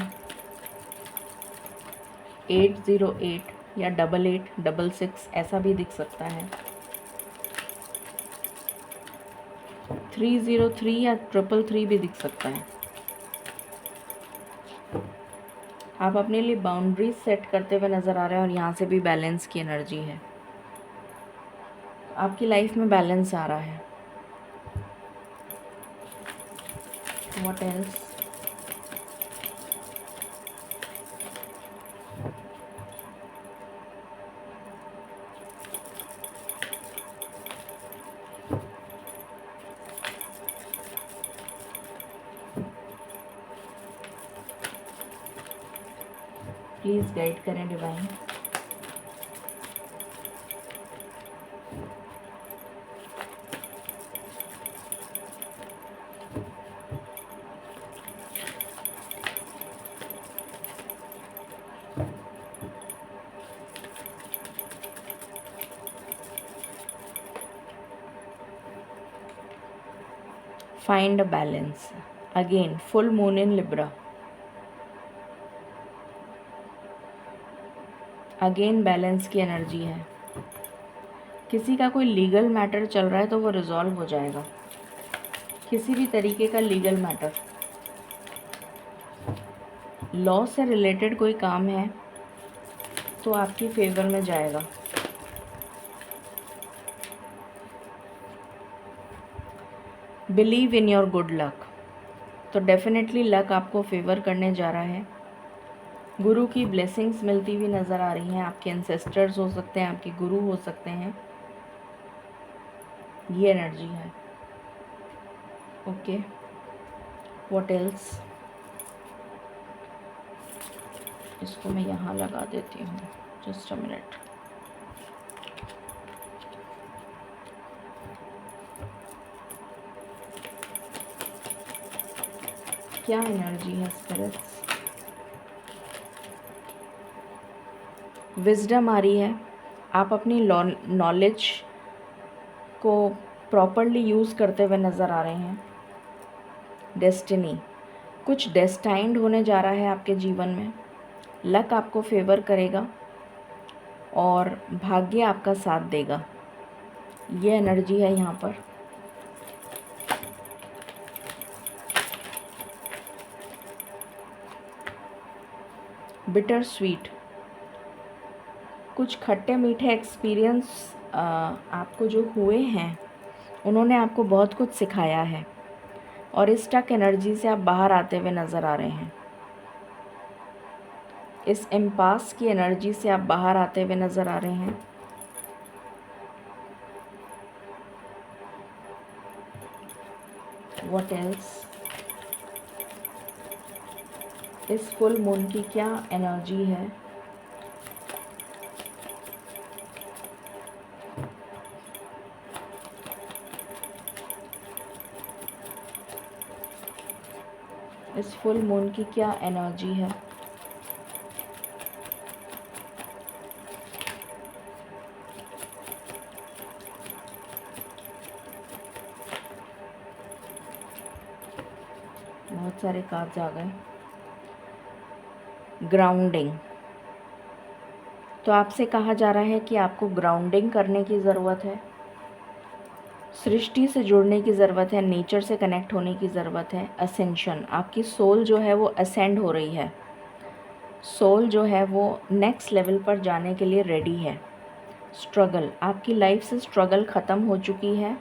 Speaker 1: 808 या 8866 ऐसा भी दिख सकता है। 303 या 333 भी दिख सकता है। आप अपने लिए बाउंड्रीज सेट करते हुए नज़र आ रहे हैं और यहाँ से भी बैलेंस की एनर्जी है। आपकी लाइफ में बैलेंस आ रहा है। What else? प्लीज़ गाइड करें divine. Find a balance. Again, full moon in Libra. Again balance की एनर्जी है। किसी का कोई लीगल मैटर चल रहा है तो वो रिजॉल्व हो जाएगा। किसी भी तरीके का लीगल मैटर, लॉ से रिलेटेड कोई काम है तो आपकी फेवर में जाएगा। Believe in your good luck, तो डेफिनेटली लक आपको फेवर करने जा रहा है। गुरु की ब्लेसिंग्स मिलती हुई नज़र आ रही हैं। आपके एंसेस्टर्स हो सकते हैं, आपके गुरु हो सकते हैं, ये एनर्जी है। Okay, what else? इसको मैं यहाँ लगा देती हूँ, जस्ट अ मिनट। क्या एनर्जी है स्पिरिट्स? विजडम आ रही है। आप अपनी नॉलेज को प्रॉपरली यूज़ करते हुए नज़र आ रहे हैं। डेस्टिनी, कुछ डेस्टाइंड होने जा रहा है आपके जीवन में। लक आपको फेवर करेगा और भाग्य आपका साथ देगा, ये एनर्जी है यहाँ पर। बिटर स्वीट, कुछ खट्टे मीठे एक्सपीरियंस आपको जो हुए हैं, उन्होंने आपको बहुत कुछ सिखाया है और इस स्टक एनर्जी से आप बाहर आते हुए नज़र आ रहे हैं। इस इम्पास की एनर्जी से आप बाहर आते हुए नज़र आ रहे हैं। What else? इस फुल मून की क्या एनर्जी है? इस फुल मून की क्या एनर्जी है? बहुत सारे कार्ड्स आ गए। ग्राउंडिंग, तो आपसे कहा जा रहा है कि आपको ग्राउंडिंग करने की ज़रूरत है, सृष्टि से जुड़ने की ज़रूरत है, नेचर से कनेक्ट होने की ज़रूरत है। असेंशन, आपकी सोल जो है वो असेंड हो रही है। सोल जो है वो नेक्स्ट लेवल पर जाने के लिए रेडी है। स्ट्रगल, आपकी लाइफ से स्ट्रगल ख़त्म हो चुकी है,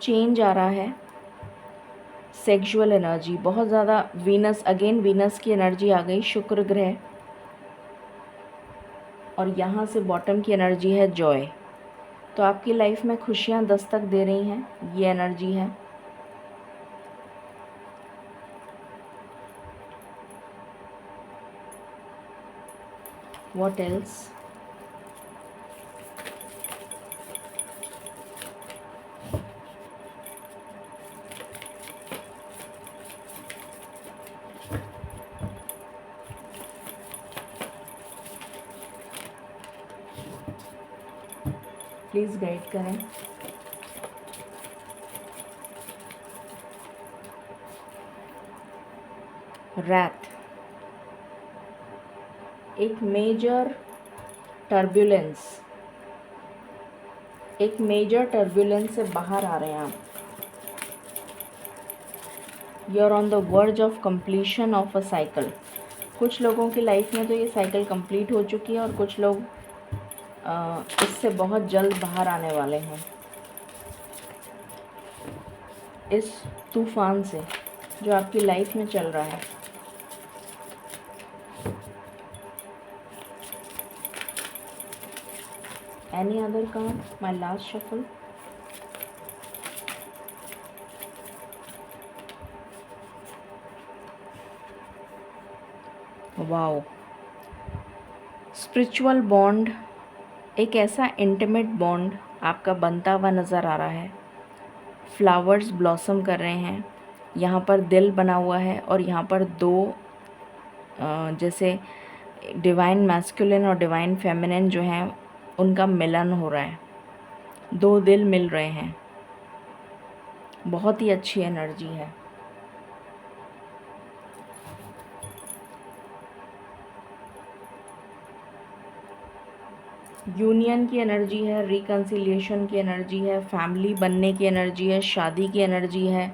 Speaker 1: चेंज आ रहा है। सेक्सुअल एनर्जी बहुत ज़्यादा, वीनस, अगेन वीनस की एनर्जी आ गई, शुक्र ग्रह, और यहाँ से बॉटम की एनर्जी है जॉय। तो आपकी लाइफ में खुशियाँ दस्तक दे रही हैं, ये एनर्जी है। What else? प्लीज़ गाइड करें। रैथ, एक मेजर टर्बुलेंस, एक मेजर टर्बुलेंस से बाहर आ रहे हैं आप। You are on the verge of completion of a cycle. कुछ लोगों की लाइफ में तो ये साइकिल कंप्लीट हो चुकी है और कुछ लोग इससे बहुत जल्द बाहर आने वाले हैं, इस तूफान से जो आपकी लाइफ में चल रहा है। Any other card? My last shuffle. Wow, spiritual bond, एक ऐसा इंटीमेट बॉन्ड आपका बनता हुआ नज़र आ रहा है। फ्लावर्स ब्लॉसम कर रहे हैं, यहाँ पर दिल बना हुआ है और यहाँ पर दो जैसे डिवाइन मैस्कुलिन और डिवाइन फेमिनिन जो हैं उनका मिलन हो रहा है, दो दिल मिल रहे हैं। बहुत ही अच्छी एनर्जी है। यूनियन की एनर्जी है, रिकन्सिलिएशन की एनर्जी है, फैमिली बनने की एनर्जी है, शादी की एनर्जी है,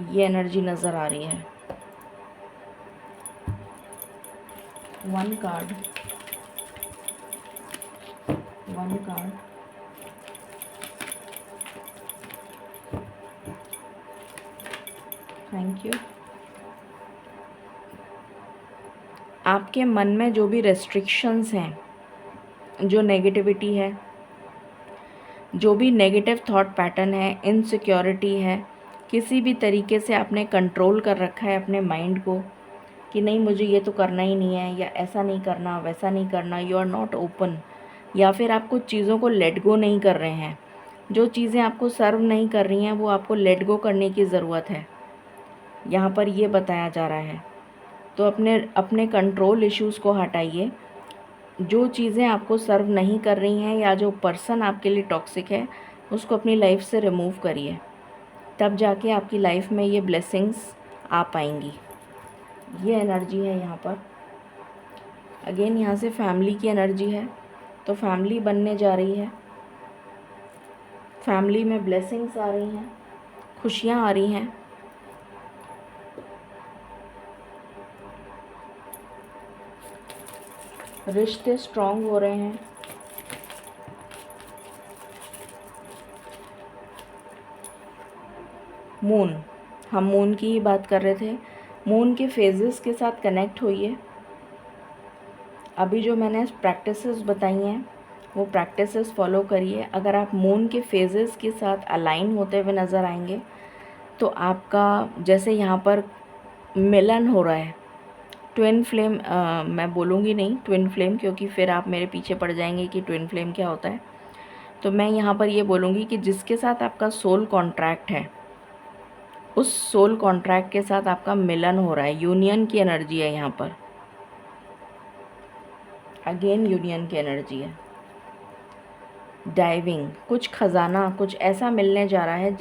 Speaker 1: ये एनर्जी नज़र आ रही है। One card, one card, thank you. आपके मन में जो भी रेस्ट्रिक्शंस हैं, जो नेगेटिविटी है, जो भी नेगेटिव थॉट पैटर्न है, इनसिक्योरिटी है, किसी भी तरीके से आपने कंट्रोल कर रखा है अपने माइंड को कि नहीं मुझे ये तो करना ही नहीं है, या ऐसा नहीं करना, वैसा नहीं करना, यू आर नॉट ओपन, या फिर आप कुछ चीज़ों को लेट गो नहीं कर रहे हैं। जो चीज़ें आपको सर्व नहीं कर रही हैं वो आपको लेट गो करने की ज़रूरत है, यहाँ पर ये बताया जा रहा है। तो अपने अपने कंट्रोल इश्यूज़ को हटाइए। जो चीज़ें आपको सर्व नहीं कर रही हैं या जो पर्सन आपके लिए टॉक्सिक है उसको अपनी लाइफ से रिमूव करिए, तब जाके आपकी लाइफ में ये ब्लेसिंग्स आ पाएंगी। ये एनर्जी है यहाँ पर। अगेन यहाँ से फैमिली की एनर्जी है, तो फैमिली बनने जा रही है, फैमिली में ब्लेसिंग्स आ रही हैं, खुशियाँ आ रही हैं। रिश्ते स्ट्रॉन्ग हो रहे हैं। मून, हम मून की ही बात कर रहे थे। मून के फेजेस के साथ कनेक्ट होइए। अभी जो मैंने प्रैक्टिसेस बताई हैं वो प्रैक्टिसेस फॉलो करिए। अगर आप मून के फेजेस के साथ अलाइन होते हुए नज़र आएंगे तो आपका जैसे यहाँ पर मिलन हो रहा है, ट्विन फ्लेम, मैं बोलूँगी नहीं ट्विन फ्लेम क्योंकि फिर आप मेरे पीछे पड़ जाएंगे कि ट्विन फ्लेम क्या होता है। तो मैं यहाँ पर ये बोलूँगी कि जिसके साथ आपका सोल कॉन्ट्रैक्ट है उस सोल कॉन्ट्रैक्ट के साथ आपका मिलन हो रहा है। यूनियन की एनर्जी है यहाँ पर, अगेन यूनियन की एनर्जी है। डाइविंग, कुछ खजाना, कुछ ऐसा मिलने जा रहा है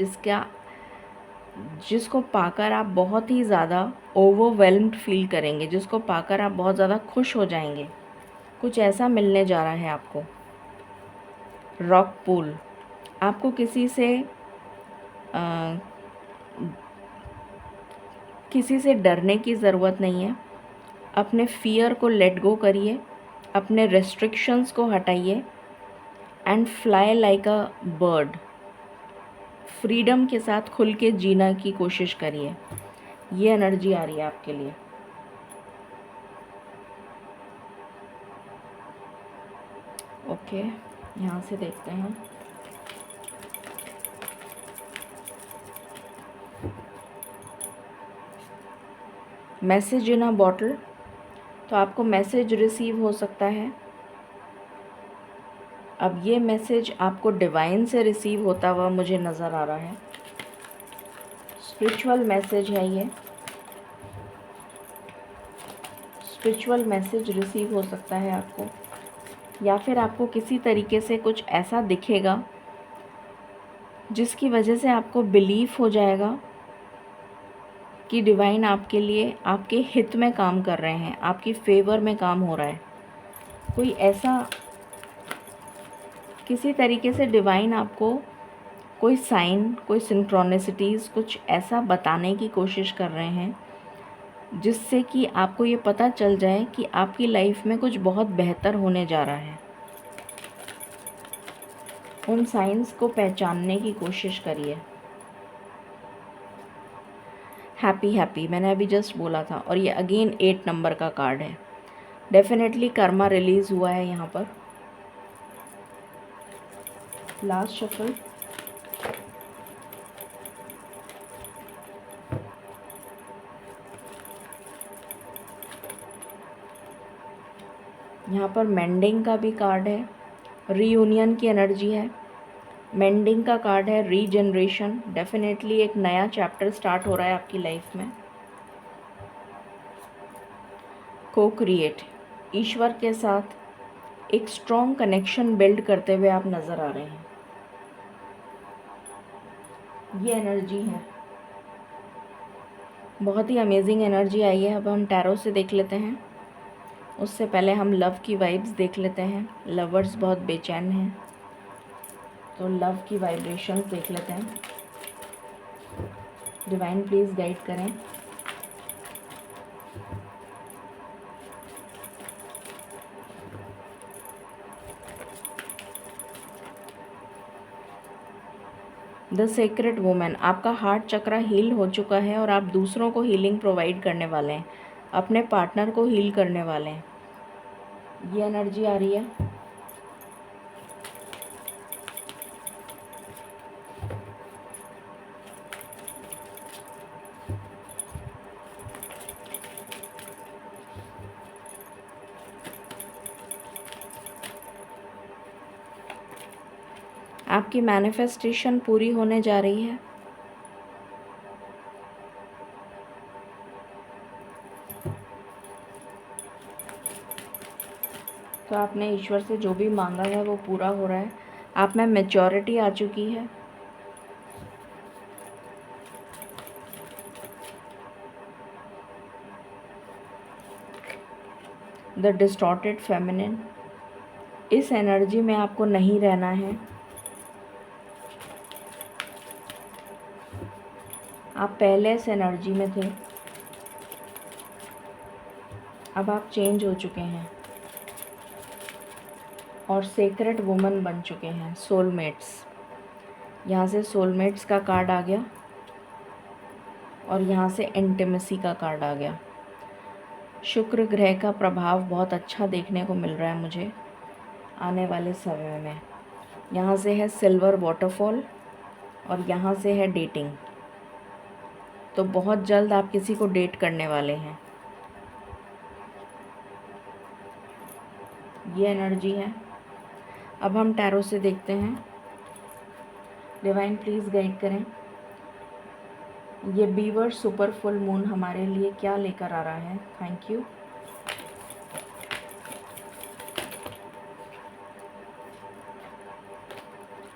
Speaker 1: जिसको पाकर आप बहुत ही ज़्यादा ओवरवेल्म्ड फील करेंगे, जिसको पाकर आप बहुत ज़्यादा खुश हो जाएंगे। कुछ ऐसा मिलने जा रहा है आपको। रॉक पूल, आपको किसी से डरने की ज़रूरत नहीं है। अपने फियर को लेट गो करिए, अपने रेस्ट्रिक्शंस को हटाइए and fly like a bird. Freedom के साथ खुल के जीना की कोशिश करिए। ये एनर्जी आ रही है आपके लिए। ओके, यहाँ से देखते हैं। मैसेज इन अ बॉटल, तो आपको मैसेज रिसीव हो सकता है। अब ये मैसेज आपको डिवाइन से रिसीव होता हुआ मुझे नज़र आ रहा है। स्पिरिचुअल मैसेज है ये। स्पिरिचुअल मैसेज रिसीव हो सकता है आपको, या फिर आपको किसी तरीके से कुछ ऐसा दिखेगा जिसकी वजह से आपको बिलीफ हो जाएगा कि डिवाइन आपके लिए आपके हित में काम कर रहे हैं, आपकी फेवर में काम हो रहा है। कोई ऐसा किसी तरीके से डिवाइन आपको कोई साइन, कोई सिंक्रोनिसिटीज़, कुछ ऐसा बताने की कोशिश कर रहे हैं जिससे कि आपको ये पता चल जाए कि आपकी लाइफ में कुछ बहुत बेहतर होने जा रहा है। उन साइंस को पहचानने की कोशिश करिए। हैप्पी हैप्पी मैंने अभी जस्ट बोला था, और ये अगेन 8 नंबर का कार्ड है। डेफिनेटली कर्मा रिलीज़ हुआ है यहाँ पर। Last shuffle. यहाँ पर मेंडिंग का भी कार्ड है, रीयूनियन की एनर्जी है। मेंडिंग का कार्ड है, रीजनरेशन। डेफिनेटली एक नया चैप्टर स्टार्ट हो रहा है आपकी लाइफ में। को क्रिएट, ईश्वर के साथ एक स्ट्रॉन्ग कनेक्शन बिल्ड करते हुए आप नज़र आ रहे हैं। ये एनर्जी है, बहुत ही अमेजिंग एनर्जी आई है। अब हम टैरो से देख लेते हैं। उससे पहले हम लव की वाइब्स देख लेते हैं। लवर्स बहुत बेचैन हैं, तो लव की वाइब्रेशंस देख लेते हैं। डिवाइन प्लीज़ गाइड करें। द सीक्रेट वुमेन, आपका हार्ट चक्रा हील हो चुका है और आप दूसरों को हीलिंग प्रोवाइड करने वाले हैं, अपने पार्टनर को हील करने वाले हैं। ये एनर्जी आ रही है। आपकी मैनिफेस्टेशन पूरी होने जा रही है। तो आपने ईश्वर से जो भी मांगा है वो पूरा हो रहा है। आप में मैच्योरिटी आ चुकी है। द डिस्टॉर्टेड फेमिनिन, इस एनर्जी में आपको नहीं रहना है। आप पहले इस एनर्जी में थे, अब आप चेंज हो चुके हैं और सीक्रेट वुमन बन चुके हैं। सोलमेट्स, यहाँ से सोलमेट्स का कार्ड आ गया और यहाँ से इंटीमेसी का कार्ड आ गया। शुक्र ग्रह का प्रभाव बहुत अच्छा देखने को मिल रहा है मुझे आने वाले समय में। यहाँ से है सिल्वर वाटरफॉल और यहाँ से है डेटिंग। तो बहुत जल्द आप किसी को डेट करने वाले हैं। ये एनर्जी है। अब हम टैरो से देखते हैं। डिवाइन प्लीज़ गाइड करें। ये बीवर सुपर फुल मून हमारे लिए क्या लेकर आ रहा है। Thank you.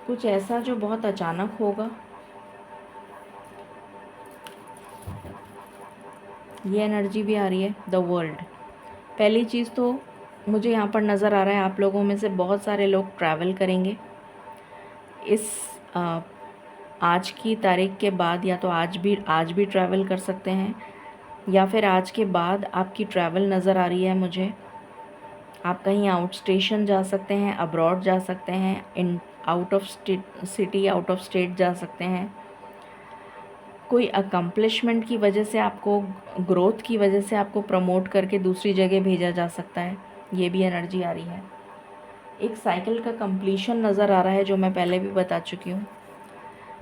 Speaker 1: कुछ ऐसा जो बहुत अचानक होगा। ये एनर्जी भी आ रही है, द वर्ल्ड। पहली चीज़ तो मुझे यहाँ पर नज़र आ रहा है आप लोगों में से बहुत सारे लोग ट्रैवल करेंगे इस आज की तारीख के बाद, या तो आज भी ट्रैवल कर सकते हैं, या फिर आज के बाद आपकी ट्रैवल नज़र आ रही है मुझे। आप कहीं आउट स्टेशन जा सकते हैं, अब्रॉड जा सकते हैं, in out of city, out of state जा सकते हैं। कोई अकम्पलिशमेंट की वजह से आपको, ग्रोथ की वजह से आपको प्रमोट करके दूसरी जगह भेजा जा सकता है, ये भी एनर्जी आ रही है। एक साइकिल का कंप्लीशन नज़र आ रहा है जो मैं पहले भी बता चुकी हूँ।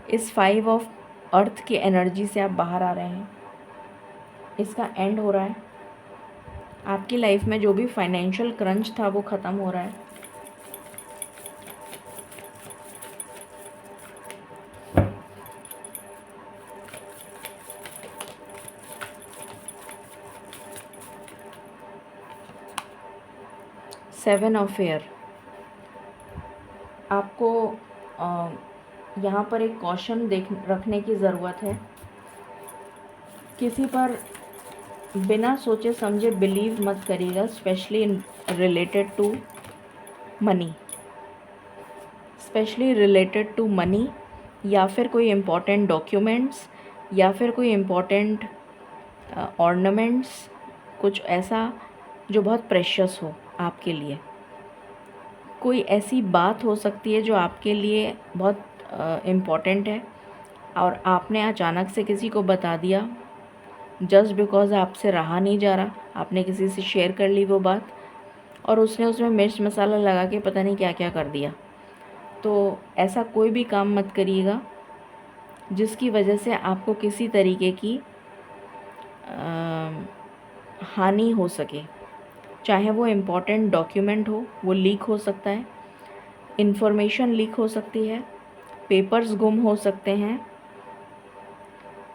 Speaker 1: इस 5 ऑफ अर्थ की एनर्जी से आप बाहर आ रहे हैं, इसका एंड हो रहा है। आपकी लाइफ में जो भी फाइनेंशियल क्रंच था वो ख़त्म हो रहा है। सेवन ऑफ एयर, आपको यहाँ पर एक कॉशन रखने की ज़रूरत है। किसी पर बिना सोचे समझे बिलीव मत करिएगा, specially in related to money, specially related to money, या फिर कोई इम्पोर्टेंट डॉक्यूमेंट्स, या फिर कोई इम्पोर्टेंट ऑर्नामेंट्स, कुछ ऐसा जो बहुत प्रेशियस हो आपके लिए। कोई ऐसी बात हो सकती है जो आपके लिए बहुत इम्पॉर्टेंट है और आपने अचानक से किसी को बता दिया, जस्ट बिकॉज़ आपसे रहा नहीं जा रहा, आपने किसी से शेयर कर ली वो बात और उसने उसमें मिर्च मसाला लगा के पता नहीं क्या क्या कर दिया। तो ऐसा कोई भी काम मत करिएगा जिसकी वजह से आपको किसी तरीके की हानि हो सके। चाहे वो इम्पोर्टेंट डॉक्यूमेंट हो, वो लीक हो सकता है, इन्फॉर्मेशन लीक हो सकती है, पेपर्स गुम हो सकते हैं,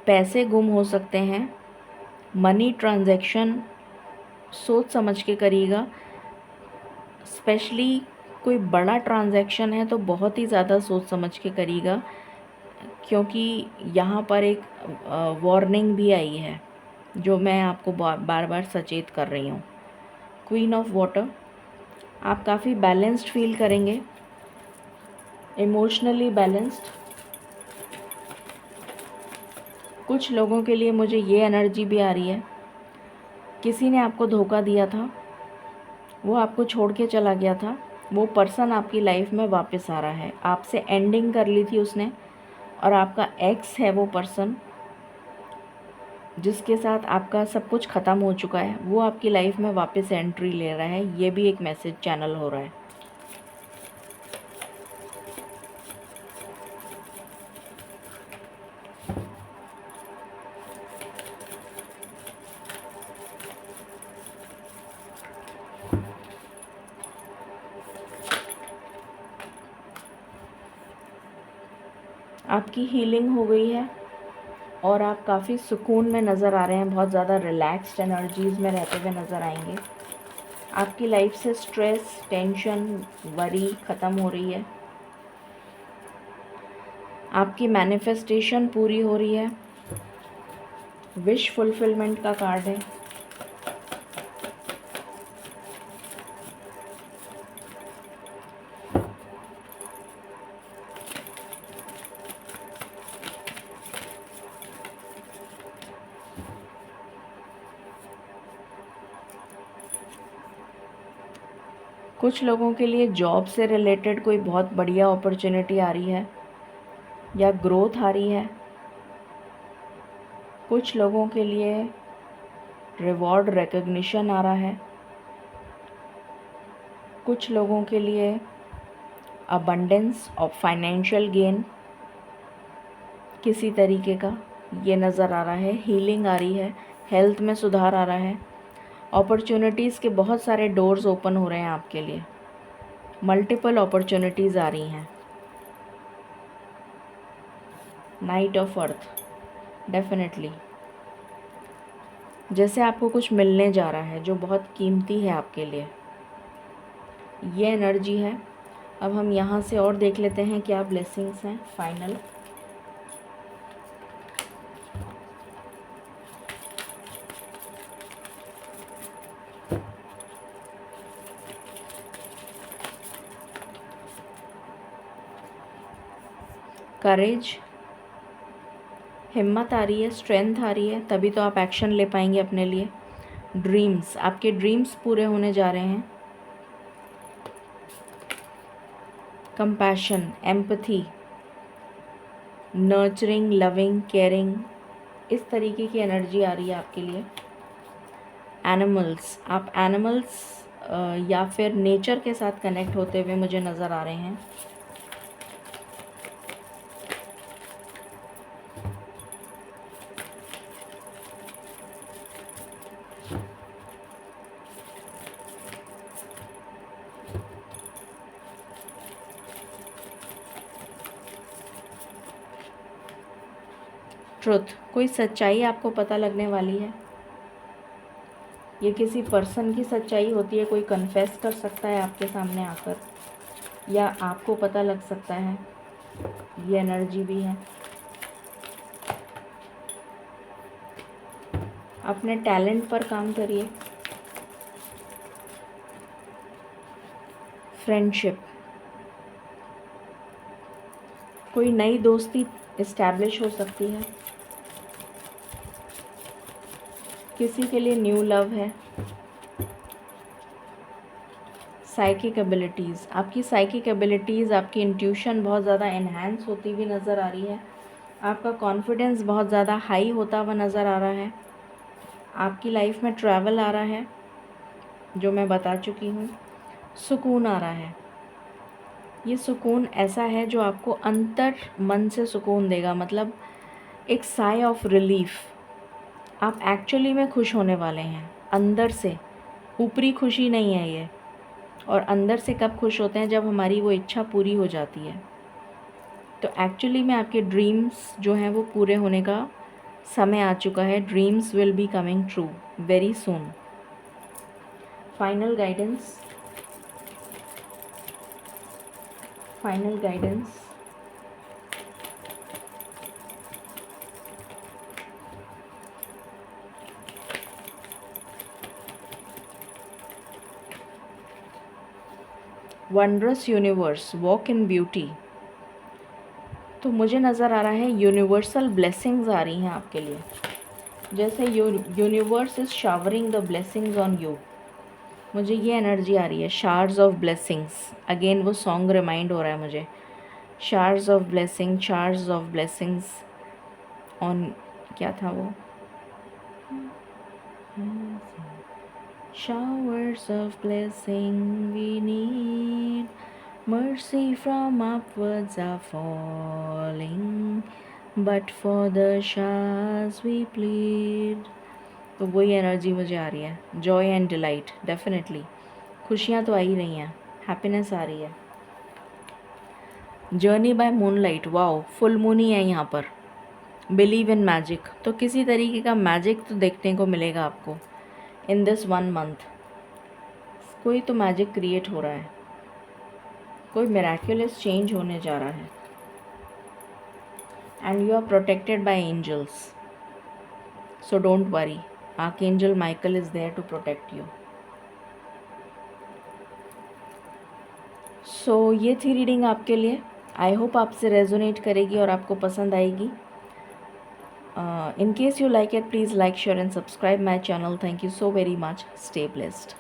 Speaker 1: पैसे गुम हो सकते हैं। मनी ट्रांजैक्शन सोच समझ के करिएगा, स्पेशली कोई बड़ा ट्रांजैक्शन है तो बहुत ही ज़्यादा सोच समझ के करिएगा, क्योंकि यहाँ पर एक वार्निंग भी आई है जो मैं आपको बार बार सचेत कर रही हूँ। क्वीन ऑफ वाटर, आप काफ़ी बैलेंस्ड फील करेंगे, इमोशनली बैलेंस्ड। कुछ लोगों के लिए मुझे ये एनर्जी भी आ रही है, किसी ने आपको धोखा दिया था, वो आपको छोड़ के चला गया था, वो पर्सन आपकी लाइफ में वापस आ रहा है। आपसे एंडिंग कर ली थी उसने और आपका एक्स है वो पर्सन जिसके साथ आपका सब कुछ ख़त्म हो चुका है, वो आपकी लाइफ में वापस एंट्री ले रहा है। ये भी एक मैसेज चैनल हो रहा है। आपकी हीलिंग हो गई है और आप काफ़ी सुकून में नज़र आ रहे हैं, बहुत ज़्यादा रिलैक्स्ड एनर्जीज़ में रहते हुए नज़र आएंगे। आपकी लाइफ से स्ट्रेस, टेंशन, वरी ख़त्म हो रही है। आपकी मैनिफेस्टेशन पूरी हो रही है। विश फुलफिलमेंट का कार्ड है। कुछ लोगों के लिए जॉब से रिलेटेड कोई बहुत बढ़िया अपॉर्चुनिटी आ रही है या ग्रोथ आ रही है। कुछ लोगों के लिए रिवॉर्ड रिकग्निशन आ रहा है। कुछ लोगों के लिए अबंडेंस ऑफ फाइनेंशियल गेन किसी तरीके का ये नज़र आ रहा है। हीलिंग आ रही है, हेल्थ में सुधार आ रहा है। अपॉर्चुनिटीज़ के बहुत सारे डोर्स ओपन हो रहे हैं आपके लिए, मल्टीपल अपॉर्चुनिटीज़ आ रही हैं। नाइट ऑफ अर्थ, डेफिनेटली जैसे आपको कुछ मिलने जा रहा है जो बहुत कीमती है आपके लिए, ये एनर्जी है। अब हम यहाँ से और देख लेते हैं क्या ब्लेसिंग्स हैं फाइनल। करेज, हिम्मत आ रही है, स्ट्रेंथ आ रही है, तभी तो आप एक्शन ले पाएंगे अपने लिए। ड्रीम्स, आपके ड्रीम्स पूरे होने जा रहे हैं। Compassion, empathy, nurturing, loving, caring, इस तरीके की एनर्जी आ रही है आपके लिए। एनिमल्स, आप एनिमल्स या फिर नेचर के साथ कनेक्ट होते हुए मुझे नज़र आ रहे हैं। ट्रुथ, कोई सच्चाई आपको पता लगने वाली है। ये किसी पर्सन की सच्चाई होती है, कोई कन्फेस कर सकता है आपके सामने आकर, या आपको पता लग सकता है। ये एनर्जी भी है। अपने टैलेंट पर काम करिए। फ्रेंडशिप, कोई नई दोस्ती इस्टेब्लिश हो सकती है। किसी के लिए न्यू लव है। साइकिक एबिलिटीज़, आपकी साइकिक एबिलिटीज़, आपकी इंट्यूशन बहुत ज़्यादा इन्हांस होती हुई नज़र आ रही है। आपका कॉन्फिडेंस बहुत ज़्यादा हाई होता हुआ नज़र आ रहा है। आपकी लाइफ में ट्रैवल आ रहा है, जो मैं बता चुकी हूँ। सुकून आ रहा है। ये सुकून ऐसा है जो आपको अंतर मन से सुकून देगा, मतलब एक साई ऑफ रिलीफ। आप एक्चुअली में खुश होने वाले हैं अंदर से। ऊपरी खुशी नहीं है ये। और अंदर से कब खुश होते हैं? जब हमारी वो इच्छा पूरी हो जाती है। तो एक्चुअली में आपके ड्रीम्स जो हैं वो पूरे होने का समय आ चुका है। Dreams will be coming true very soon. Final guidance, final guidance. Wondrous universe, walk in beauty. तो मुझे नज़र आ रहा है यूनिवर्सल ब्लेसिंग्स आ रही हैं आपके लिए, जैसे universe is showering the blessings on you. मुझे ये एनर्जी आ रही है, शावर्स ऑफ ब्लेसिंग्स। अगेन वो सॉन्ग रिमाइंड हो रहा है मुझे, showers of blessing, showers of blessings on, क्या था वो, showers of blessing we need, mercy from upwards are falling, but for the showers we plead। तो वही एनर्जी मुझे आ रही है, जॉय एंड डिलाइट। डेफिनेटली खुशियाँ तो आ ही रही हैं, हैप्पीनेस आ रही है। Journey by moonlight, wow, full moon ही है यहाँ पर। बिलीव इन मैजिक, तो किसी तरीके का मैजिक तो देखने को मिलेगा आपको इन दिस 1 मंथ। कोई तो मैजिक क्रिएट हो रहा है, कोई मिराक्युलस चेंज होने जा रहा है। And you are protected by angels, so don't worry, archangel Michael is there to protect you. So ये थी रीडिंग आपके लिए। आई होप आपसे रेजोनेट करेगी और आपको पसंद आएगी। In case you like it, please like, share and subscribe my channel. Thank you so very much. Stay blessed.